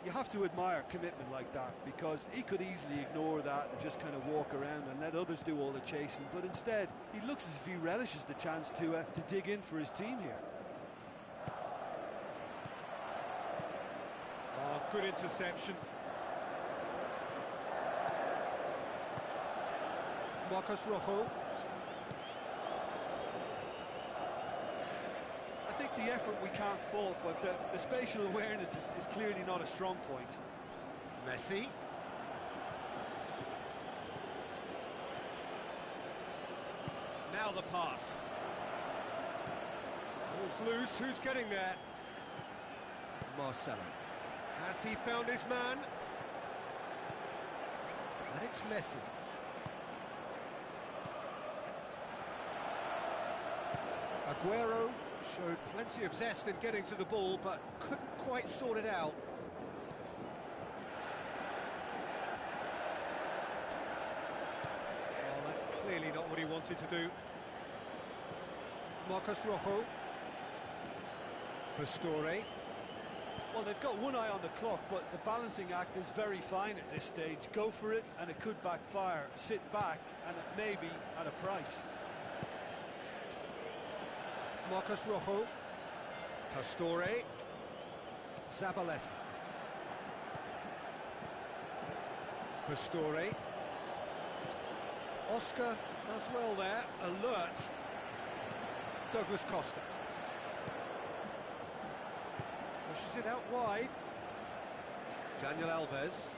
Speaker 2: You have to admire commitment like that, because he could easily ignore that and just kind of walk around and let others do all the chasing, but instead he looks as if he relishes the chance to dig in for his team here.
Speaker 1: Oh, good interception. Marcos Rojo.
Speaker 2: I think the effort we can't fault, but the spatial awareness is clearly not a strong point.
Speaker 1: Messi. Now the pass. Ball's loose, who's getting there? Marcelo. Has he found his man? And it's Messi. Aguero showed plenty of zest in getting to the ball, but couldn't quite sort it out. Well, that's clearly not what he wanted to do. Marcos Rojo. Pastore.
Speaker 2: Well, they've got one eye on the clock, but the balancing act is very fine at this stage. Go for it, and it could backfire. Sit back, and it may be at a price.
Speaker 1: Marcos Rojo. Pastore. Zabaleta. Pastore. Oscar does well there. Alert. Douglas Costa. Pushes it out wide. Daniel Alves.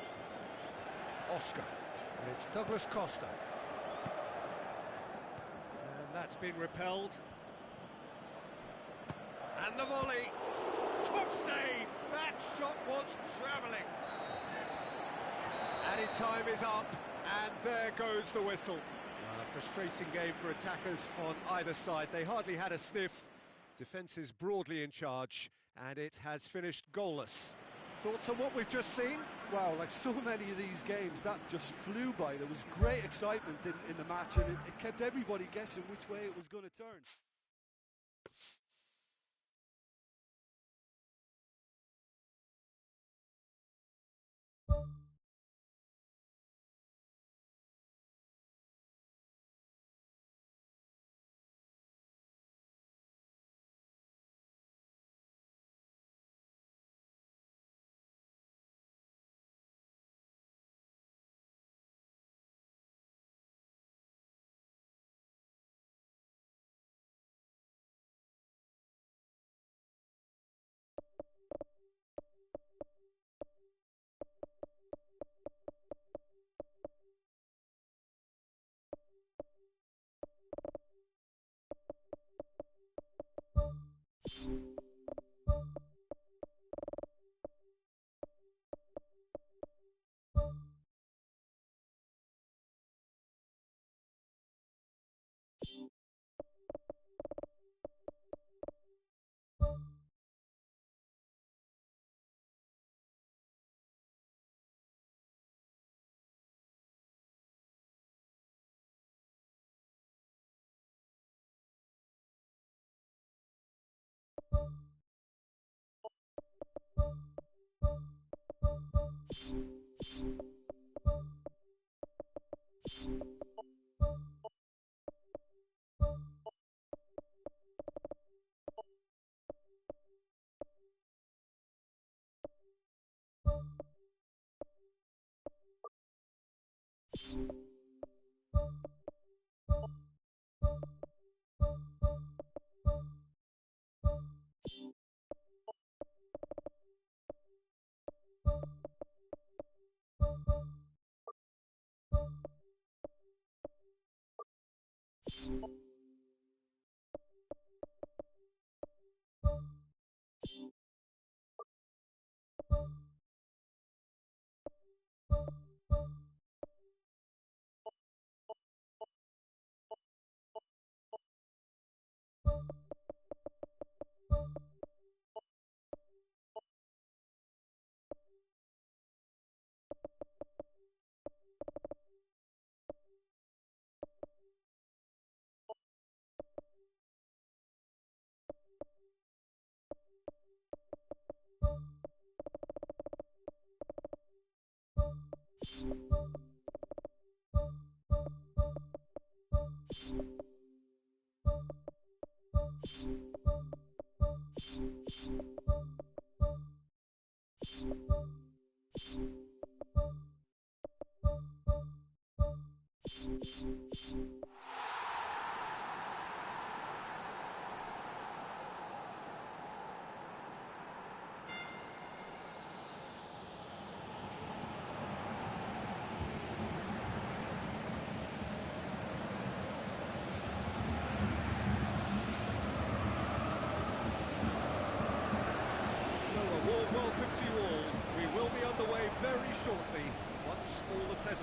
Speaker 1: Oscar. And it's Douglas Costa. And that's been repelled. And the volley. Top save! That shot was travelling. Added time is up, and there goes the whistle. A frustrating game for attackers on either side. They hardly had a sniff. Defence is broadly in charge, and it has finished goalless. Thoughts on what we've just seen?
Speaker 2: Wow, like so many of these games, that just flew by. There was great excitement in the match, and it kept everybody guessing which way it was going to turn.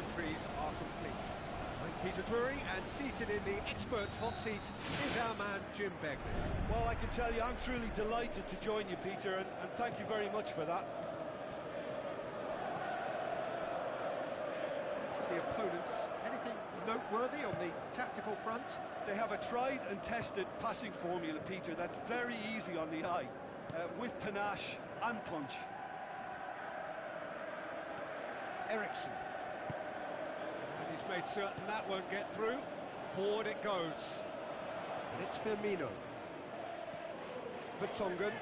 Speaker 1: entries are complete. I'm Peter Drury, and seated in the experts' hot seat is our man Jim Begley.
Speaker 2: Well, I can tell you I'm truly delighted to join you, Peter, and thank you very much for that.
Speaker 1: As for the opponents, anything noteworthy on the tactical front?
Speaker 2: They have a tried and tested passing formula, Peter, that's very easy on the eye, with panache and punch.
Speaker 1: Ericsson. And he's made certain that won't get through. Forward it goes. And it's Firmino. Vertonghen.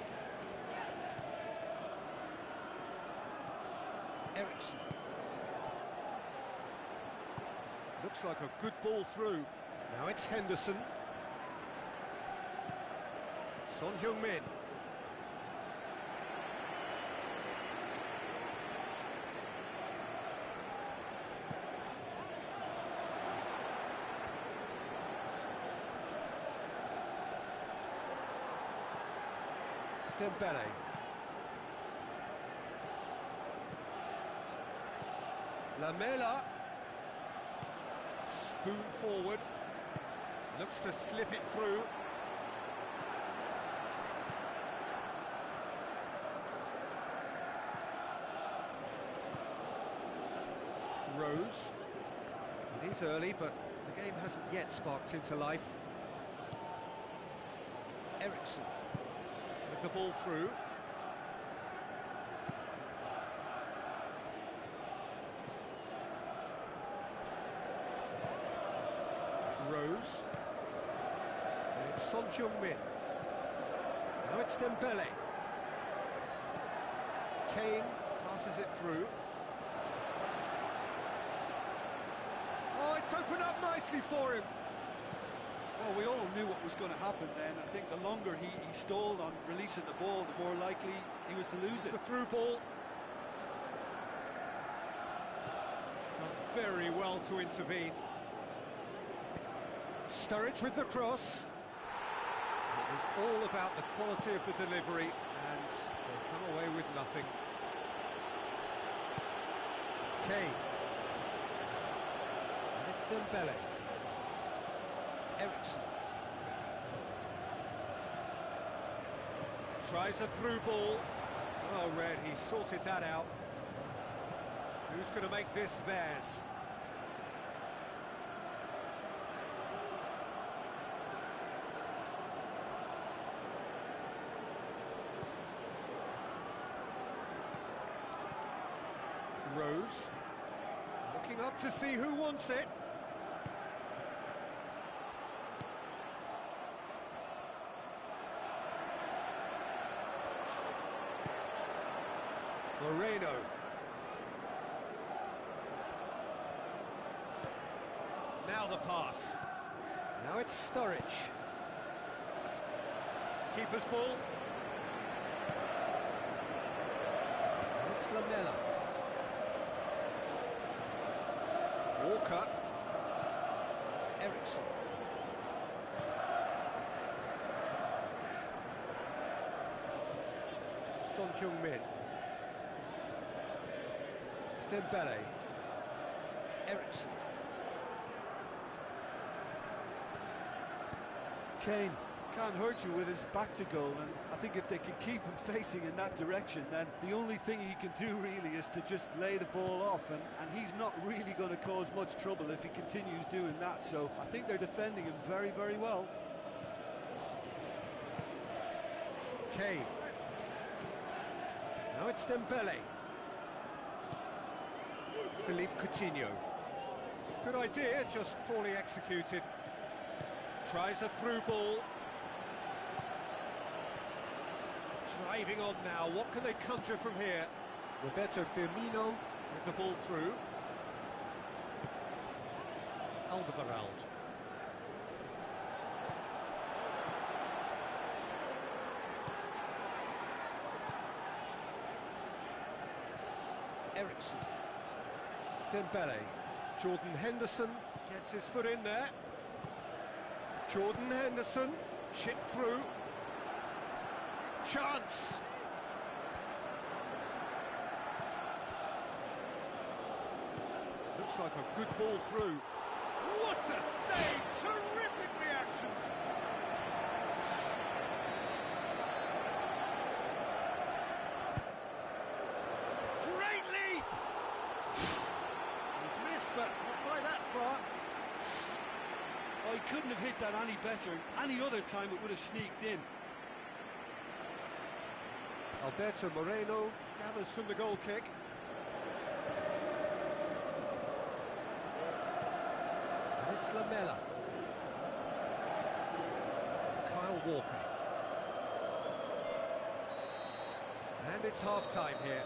Speaker 1: Ericsson. Looks like a good ball through. Now it's Henderson. Son Heung-min. Dembele. Lamela. Spoon forward. Looks to slip it through. Rose. It is early, but the game hasn't yet sparked into life. Ericsson. With the ball through. Rose. And it's Son Heung-min. Now it's Dembele. Kane passes it through. Oh, it's opened up nicely for him.
Speaker 2: Well, we all knew what was going to happen then. I think the longer he stalled on releasing the ball, the more likely he was to lose it.
Speaker 1: The through ball. Done very well to intervene. Sturridge with the cross. It was all about the quality of the delivery, and they come away with nothing. Kane. And it's Dembele. Ericsson. Tries a through ball. Oh, Red, he sorted that out. Who's going to make this theirs? Rose. Looking up to see who wants it. Moreno. Now the pass. Now it's Sturridge. Keeper's ball. And it's Lamela. Walker. Ericsson. Son Heung-min. Dembele. Ericsson.
Speaker 2: Kane can't hurt you with his back to goal, and I think if they can keep him facing in that direction, then the only thing he can do really is to just lay the ball off, and he's not really going to cause much trouble if he continues doing that, so I think they're defending him very, very well.
Speaker 1: Kane. Now it's Dembele. Philippe Coutinho. Good idea, just poorly executed. Tries a through ball. Driving on now, what can they conjure from here? Roberto Firmino with the ball through. Alderweireld. Ericsson. Dembele. Jordan Henderson gets his foot in there. Jordan Henderson, chip through. Chance! Looks like a good ball through.
Speaker 3: What a save! Terrific reactions! Great leap!
Speaker 2: He's missed, but not by that far. Oh, he couldn't have hit that any better. Any other time it would have sneaked in.
Speaker 1: Alberto Moreno gathers from the goal kick. And it's Lamela. Kyle Walker. And it's half-time here.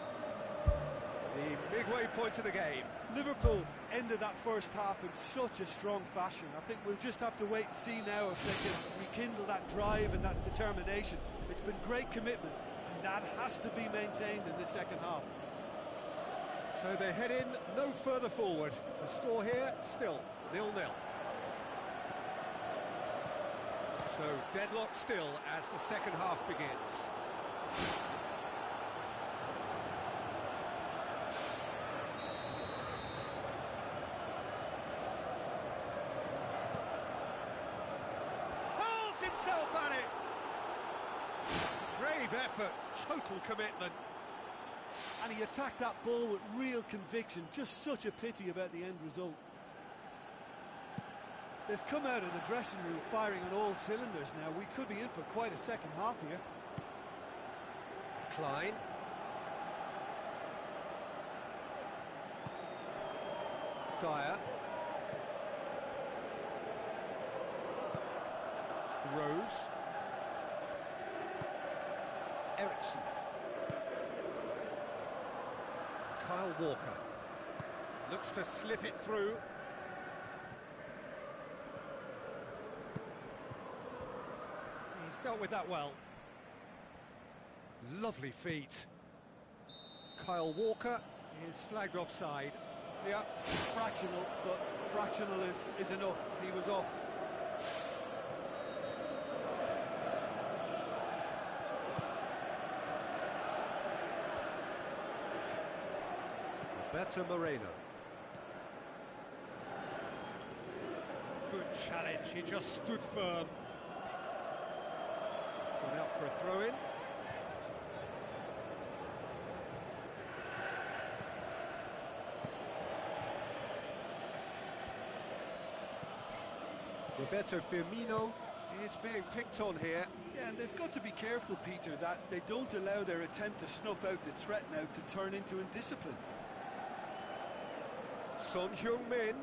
Speaker 1: The midway point of the game.
Speaker 2: Liverpool ended that first half in such a strong fashion. I think we'll just have to wait and see now if they can rekindle that drive and that determination. It's been great commitment, and that has to be maintained in the second half.
Speaker 1: So they head in no further forward. The score here still 0-0. So deadlock still as the second half begins.
Speaker 3: Hurls himself at it!
Speaker 1: Brave effort, total commitment.
Speaker 2: And he attacked that ball with real conviction. Just such a pity about the end result. They've come out of the dressing room firing on all cylinders now. We could be in for quite a second half here.
Speaker 1: Klein. Dyer. Rose. Ericsson. Kyle Walker. Looks to slip it through. He's dealt with that well. Lovely feet. Kyle Walker is flagged offside.
Speaker 2: Yeah, fractional, but fractional is enough. He was off.
Speaker 1: Alberto Moreno. Good challenge, he just stood firm. It's gone out for a throw-in. Roberto Firmino is being picked on here.
Speaker 2: Yeah, and they've got to be careful, Peter, that they don't allow their attempt to snuff out the threat now to turn into indiscipline.
Speaker 1: Son Heung-min.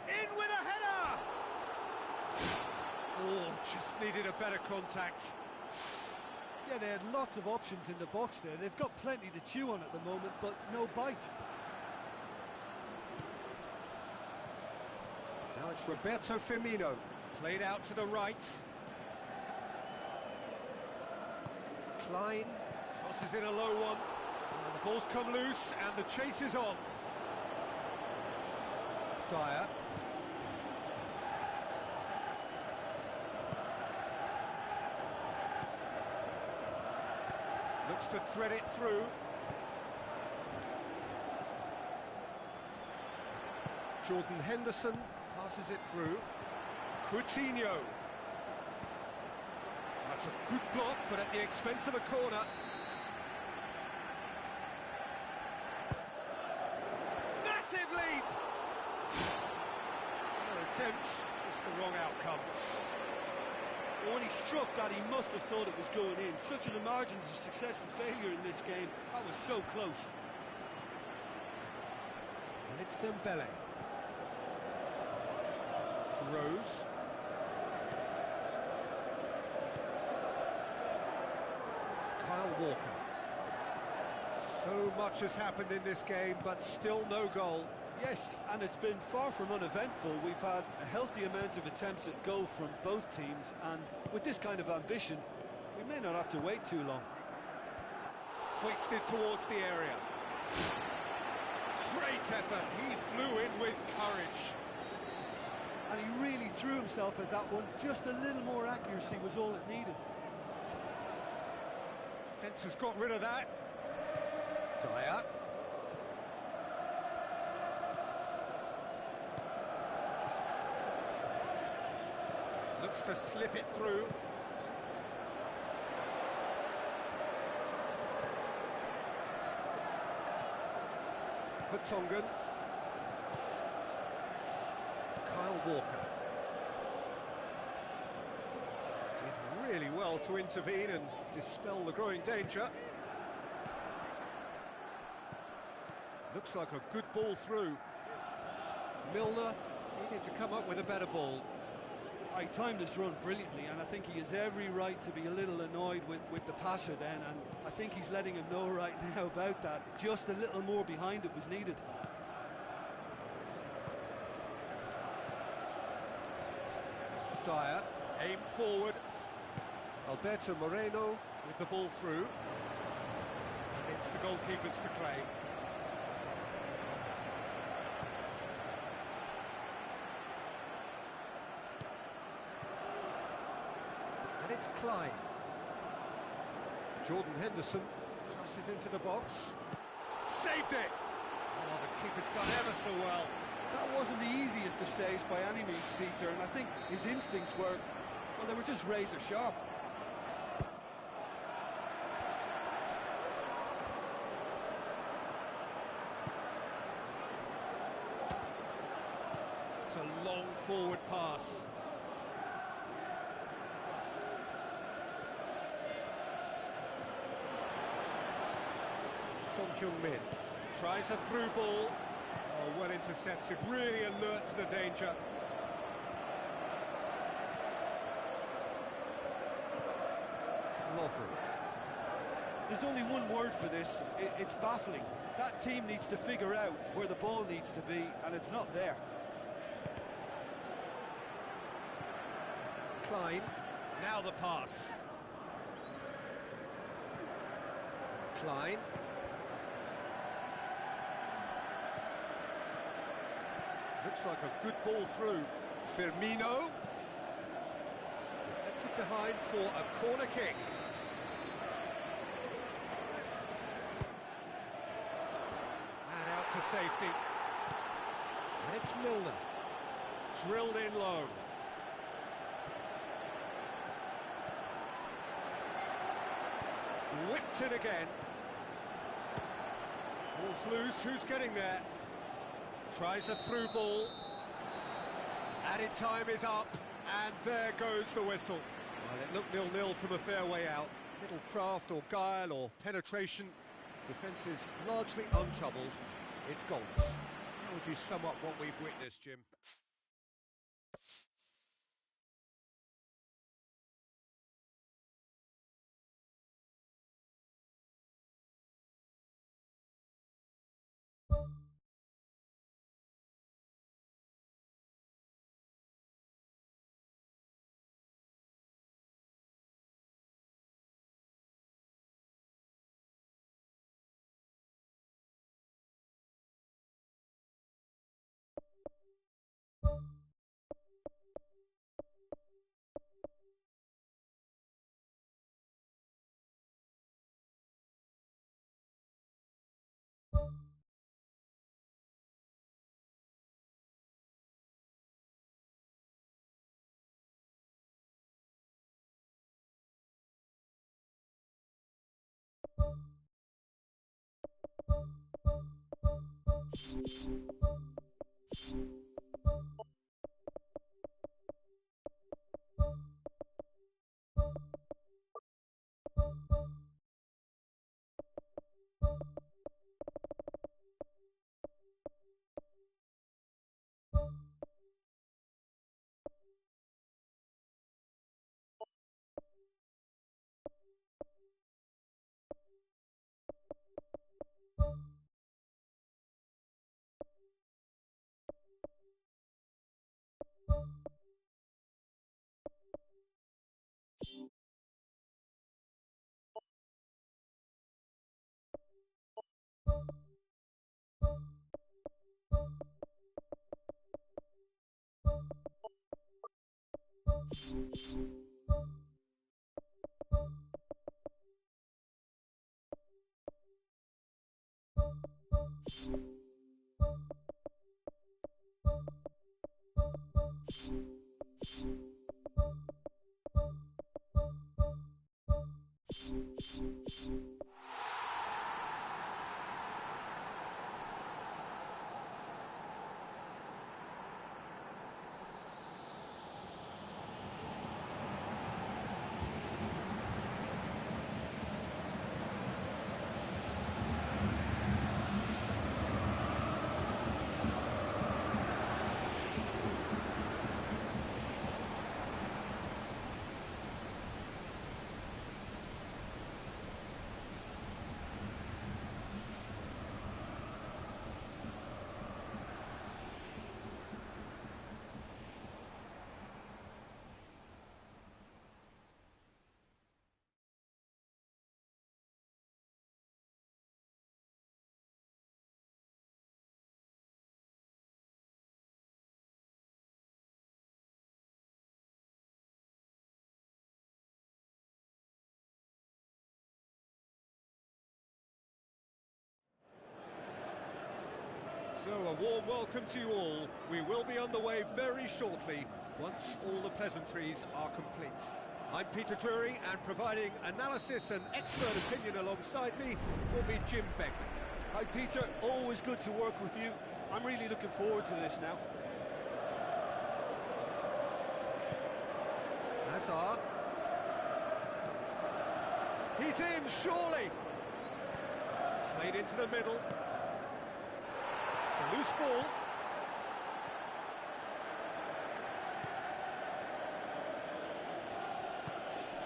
Speaker 3: In with a header!
Speaker 1: Oh, just needed a better contact.
Speaker 2: Yeah, they had lots of options in the box there. They've got plenty to chew on at the moment, but no bite.
Speaker 1: Now it's Roberto Firmino, played out to the right. Klein crosses in a low one. And the ball's come loose and the chase is on. Dyer. Looks to thread it through. Jordan Henderson passes it through. Coutinho. That's a good block, but at the expense of a corner.
Speaker 3: Massive leap!
Speaker 1: No attempt, just the wrong outcome.
Speaker 2: Well, when he struck that, he must have thought it was going in. Such are the margins of success and failure in this game. That was so close.
Speaker 1: And it's Dembele. Rose. Kyle Walker. So much has happened in this game, but still no goal.
Speaker 2: Yes, and it's been far from uneventful. We've had a healthy amount of attempts at goal from both teams, and with this kind of ambition, we may not have to wait too long.
Speaker 1: Hoisted towards the area. Great effort, he flew in with courage.
Speaker 2: And he really threw himself at that one. Just a little more accuracy was all it needed.
Speaker 1: Defence has got rid of that. Dyer. Looks to slip it through. Vertonghen. Kyle Walker. Did really well to intervene and dispel the growing danger. Looks like a good ball through. Milner needed to come up with a better ball.
Speaker 2: He timed this run brilliantly, and I think he has every right to be a little annoyed with the passer then, and I think he's letting him know right now about that. Just a little more behind it was needed.
Speaker 1: Dyer, aimed forward. Alberto Moreno with the ball through. And it's the goalkeepers to claim. And it's Klein. Jordan Henderson crosses into the box. Saved it! Oh, the keeper's done ever so well.
Speaker 2: That wasn't the easiest of saves by any means, Peter, and I think his instincts were, well, they were just razor sharp.
Speaker 1: It's a long forward pass. Son Heung-min tries a through ball. Oh, well intercepted, really alert to the danger. Lovren.
Speaker 2: There's only one word for this, it's baffling. That team needs to figure out where the ball needs to be, and it's not there.
Speaker 1: Klein, now the pass. Klein. Looks like a good ball through. Firmino. Deflected behind for a corner kick. And out to safety. And it's Milner. Drilled in low. Whipped it again. Ball's loose, who's getting there? Tries a through ball. Added time is up, and there goes the whistle. Well, it looked 0-0 from a fair way out. Little craft or guile or penetration. Defence is largely untroubled. It's goals. How would you sum up what we've witnessed, Jim? So a warm welcome to you all. We will be on the way very shortly, once all the pleasantries are complete. I'm Peter Drury, and providing analysis and expert opinion alongside me will be Jim Begley.
Speaker 2: Hi Peter, always good to work with you. I'm really looking forward to this now.
Speaker 1: Hazard. He's in, surely! Played into the middle. It's a loose ball.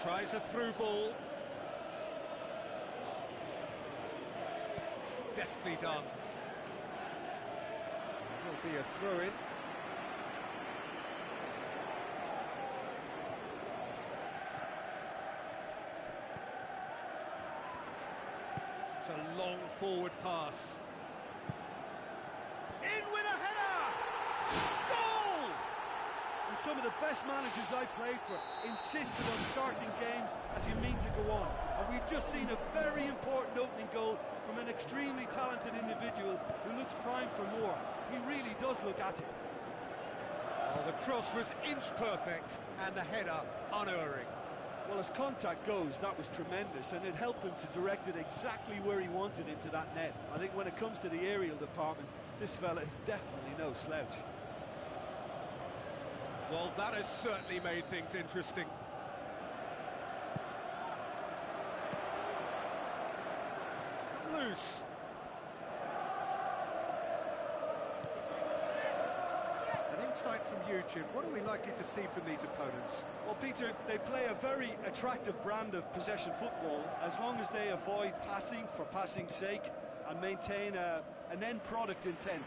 Speaker 1: Tries a through ball. Deftly done. Will be a throw-in. It's a long forward pass.
Speaker 3: In with a header! Goal!
Speaker 2: And some of the best managers I played for insisted on starting games as you mean to go on. And we've just seen a very important opening goal from an extremely talented individual who looks primed for more. He really does look at it.
Speaker 1: Well, the cross was inch perfect and the header unerring.
Speaker 2: Well, as contact goes, that was tremendous, and it helped him to direct it exactly where he wanted into that net. I think when it comes to the aerial department, this fella is definitely no slouch.
Speaker 1: Well, that has certainly made things interesting. It's come loose. An insight from you, Jim. What are we likely to see from these opponents?
Speaker 2: Well, Peter, they play a very attractive brand of possession football as long as they avoid passing for passing's sake and maintain an end product intent.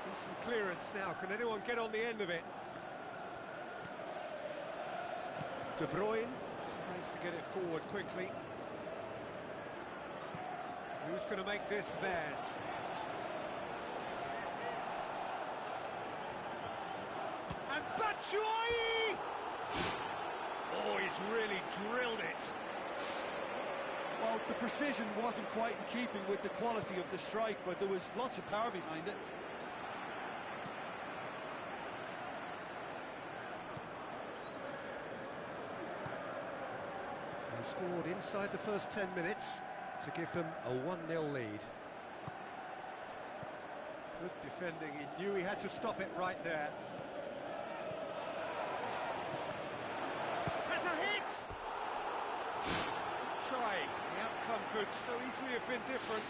Speaker 1: Decent clearance now. Can anyone get on the end of it? De Bruyne tries to get it forward quickly. Who's going to make this theirs? And Batshuayi! Oh, he's really drilled it.
Speaker 2: Well, the precision wasn't quite in keeping with the quality of the strike, but there was lots of power behind it.
Speaker 1: They scored inside the first 10 minutes to give them a 1-0 lead. Good defending, he knew he had to stop it right there.
Speaker 3: Has a hit!
Speaker 1: Try, the outcome could so easily have been different.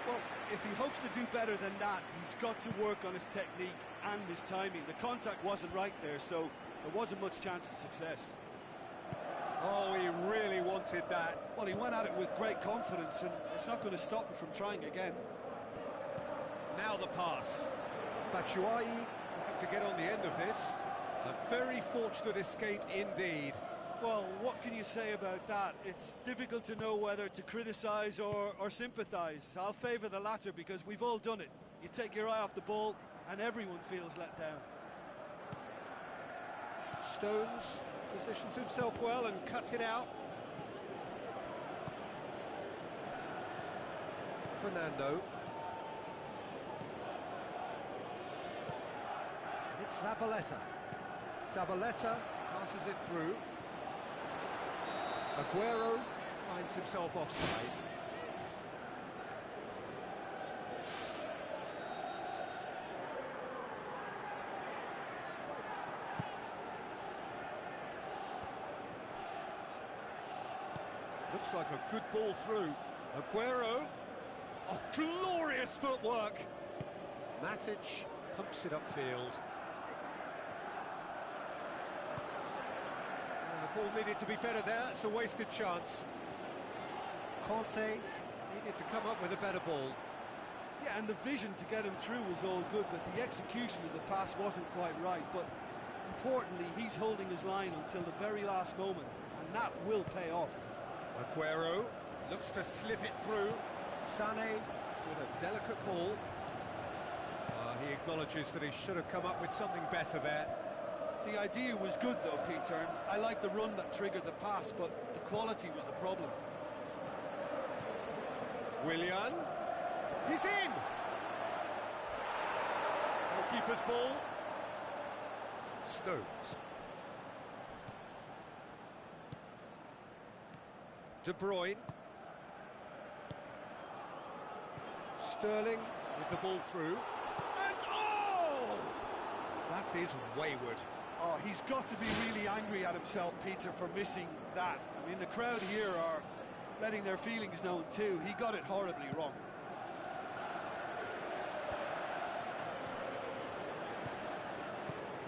Speaker 2: Well, if he hopes to do better than that, he's got to work on his technique and his timing. The contact wasn't right there, so there wasn't much chance of success.
Speaker 1: Oh, he really wanted that.
Speaker 2: Well, he went at it with great confidence, and it's not going to stop him from trying again.
Speaker 1: Now the pass. Batshuayi looking to get on the end of this. A very fortunate escape indeed.
Speaker 2: Well, what can you say about that? It's difficult to know whether to criticise or sympathise. I'll favour the latter because we've all done it. You take your eye off the ball and everyone feels let down.
Speaker 1: Stones positions himself well and cuts it out. Fernando. It's Zabaleta. Zabaleta passes it through. Aguero finds himself offside. Looks like a good ball through. Aguero. Oh, glorious footwork. Matic pumps it upfield. The ball needed to be better there. It's a wasted chance. Conte needed to come up with a better ball.
Speaker 2: Yeah, and the vision to get him through was all good, but the execution of the pass wasn't quite right. But importantly, he's holding his line until the very last moment, and that will pay off.
Speaker 1: Aguero looks to slip it through. Sané with a delicate ball. He acknowledges that he should have come up with something better there.
Speaker 2: The idea was good though, Peter, and I like the run that triggered the pass, but the quality was the problem.
Speaker 1: Willian. He's in! Goalkeeper's ball. Stones. De Bruyne. Sterling with the ball through. And oh! That is wayward.
Speaker 2: Oh, he's got to be really angry at himself, Peter, for missing that. I mean, the crowd here are letting their feelings known too. He got it horribly wrong.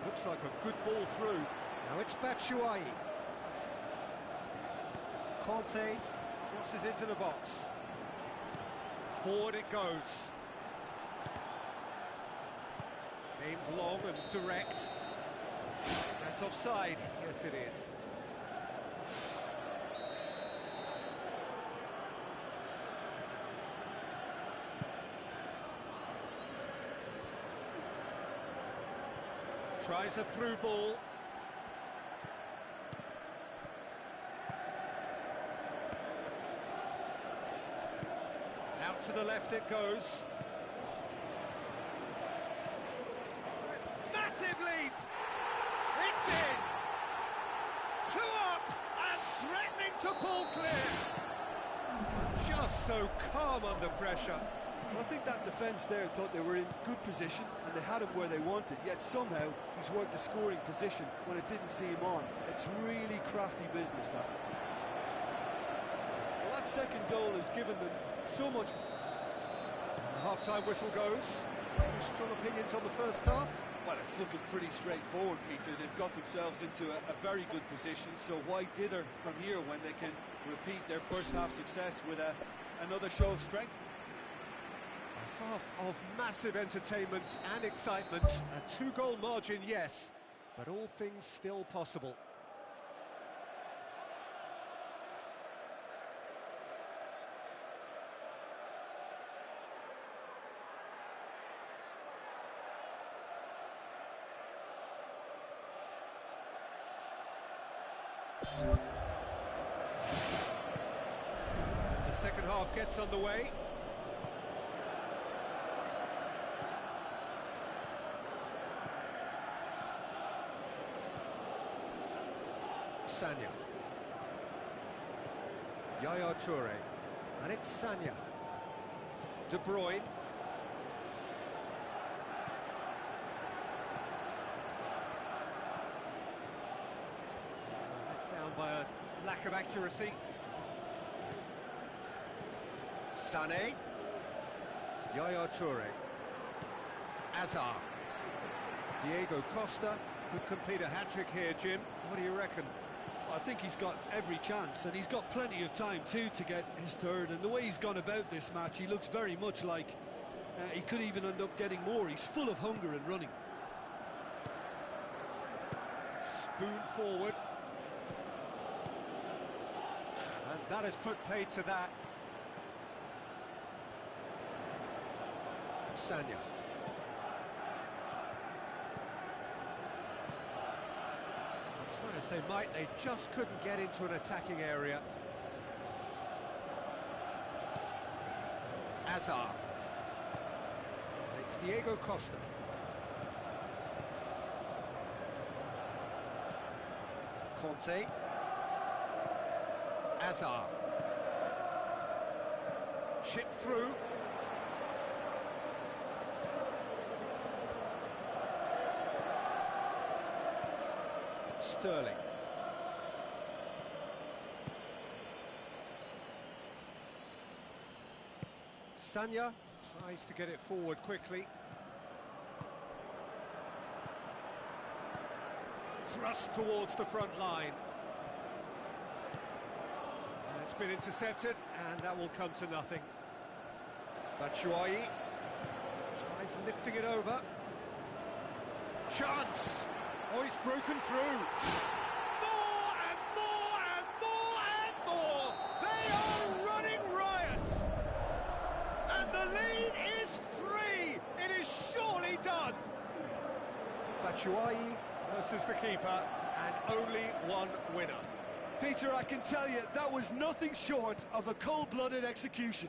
Speaker 1: Looks like a good ball through. Now it's Batshuayi. Conte crosses into the box. Forward it goes. Aimed long and direct. That's offside. Yes, it is. Tries a through ball. Out to the left it goes. Massive leap! It's in! 2 up and threatening to pull clear. Just so calm under pressure.
Speaker 2: Well, I think that defence there thought they were in good position and they had him where they wanted, yet somehow he's worked the scoring position when it didn't see him on. It's really crafty business, that. Well, that second goal has given them so much.
Speaker 1: And the half-time whistle goes. Any strong opinions on the first half?
Speaker 2: Well, it's looking pretty straightforward, Peter. They've got themselves into a very good position, so why dither from here when they can repeat their first half success with another show of strength?
Speaker 1: A half of massive entertainment and excitement. A 2-goal margin, yes, but all things still possible. And the second half gets underway. Sanya. Yaya Toure. And it's Sanya. De Bruyne. Let down by a lack of accuracy. Sané. Yaya Toure. Azar. Diego Costa could complete a hat-trick here, Jim. What do you reckon?
Speaker 2: I think he's got every chance, and he's got plenty of time too to get his third. And the way he's gone about this match, he looks very much like he could even end up getting more. He's full of hunger and running.
Speaker 1: Spoon forward. And that has put paid to that. Sanya. Try as they might, they just couldn't get into an attacking area. Azar. And it's Diego Costa. Conte. Azar. Chip through. Sterling. Sanya tries to get it forward quickly. Thrust towards the front line. And it's been intercepted, and that will come to nothing. Batshuayi tries lifting it over. Chance! Oh, he's broken through. More and more and more and more. They are running riot. And the lead is 3. It is surely done. Batshuayi versus the keeper, and only one winner.
Speaker 2: Peter, I can tell you, that was nothing short of a cold-blooded execution.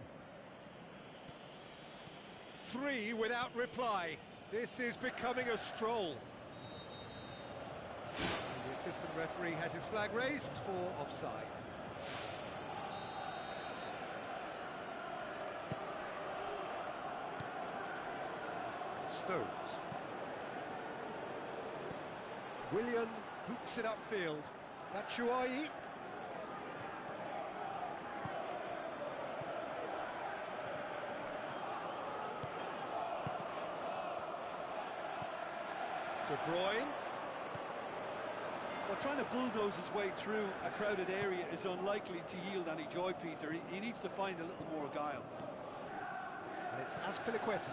Speaker 1: 3 without reply. This is becoming a stroll. And the assistant referee has his flag raised for offside. Stones. Willian boots it upfield. Batshuayi. De Bruyne.
Speaker 2: Well, trying to bulldoze his way through a crowded area is unlikely to yield any joy, Peter. He needs to find a little more guile.
Speaker 1: And it's Azpilicueta.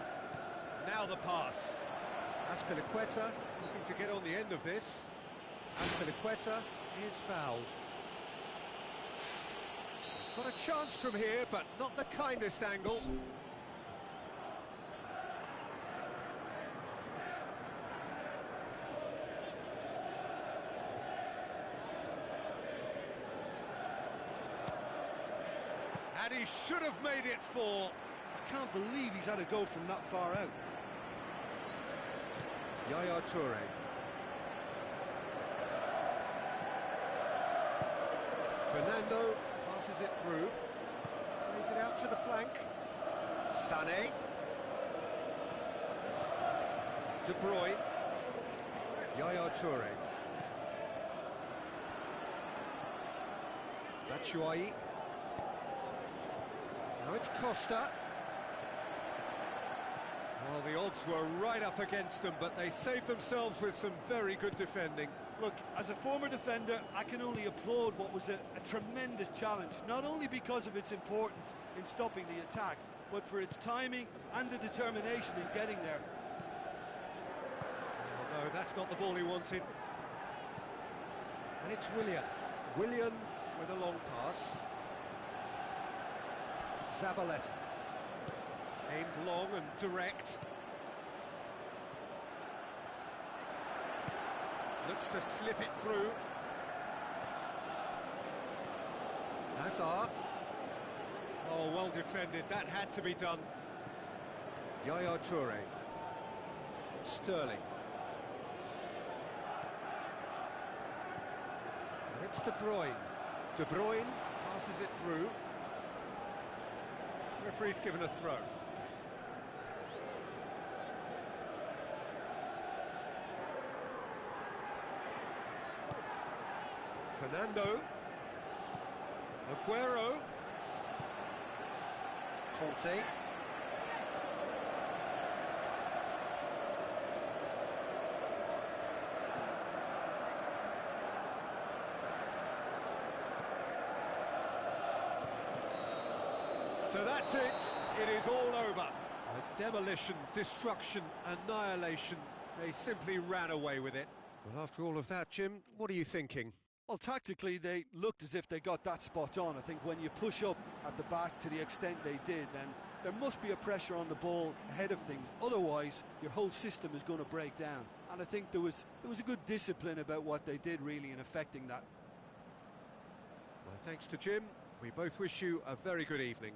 Speaker 1: Now the pass. Azpilicueta looking to get on the end of this. Azpilicueta is fouled. He's got a chance from here, but not the kindest angle. And he should have made it 4.
Speaker 2: I can't believe he's had a go from that far out.
Speaker 1: Yaya Toure. Fernando passes it through. Plays it out to the flank. Sané. De Bruyne. Yaya Toure. Batshuayi. Now it's Costa. Well, the odds were right up against them, but they saved themselves with some very good defending.
Speaker 2: Look, as a former defender, I can only applaud what was a tremendous challenge, not only because of its importance in stopping the attack, but for its timing and the determination in getting there.
Speaker 1: Oh, no, that's not the ball he wanted. And it's Willian. Willian with a long pass. Zabaleta. Aimed long and direct. Looks to slip it through. Hazard. Oh, well defended. That had to be done. Yaya Toure. Sterling. And it's De Bruyne. De Bruyne passes it through. Referee's given a throw. Fernando. Aguero. Conte. So that's it. It is all over. A demolition, destruction, annihilation. They simply ran away with it. Well, after all of that, Jim, what are you thinking?
Speaker 2: Well, tactically, they looked as if they got that spot on. I think when you push up at the back to the extent they did, then there must be a pressure on the ball ahead of things. Otherwise, your whole system is going to break down. And I think there was a good discipline about what they did, really, in affecting that.
Speaker 1: Well, thanks to Jim. We both wish you a very good evening.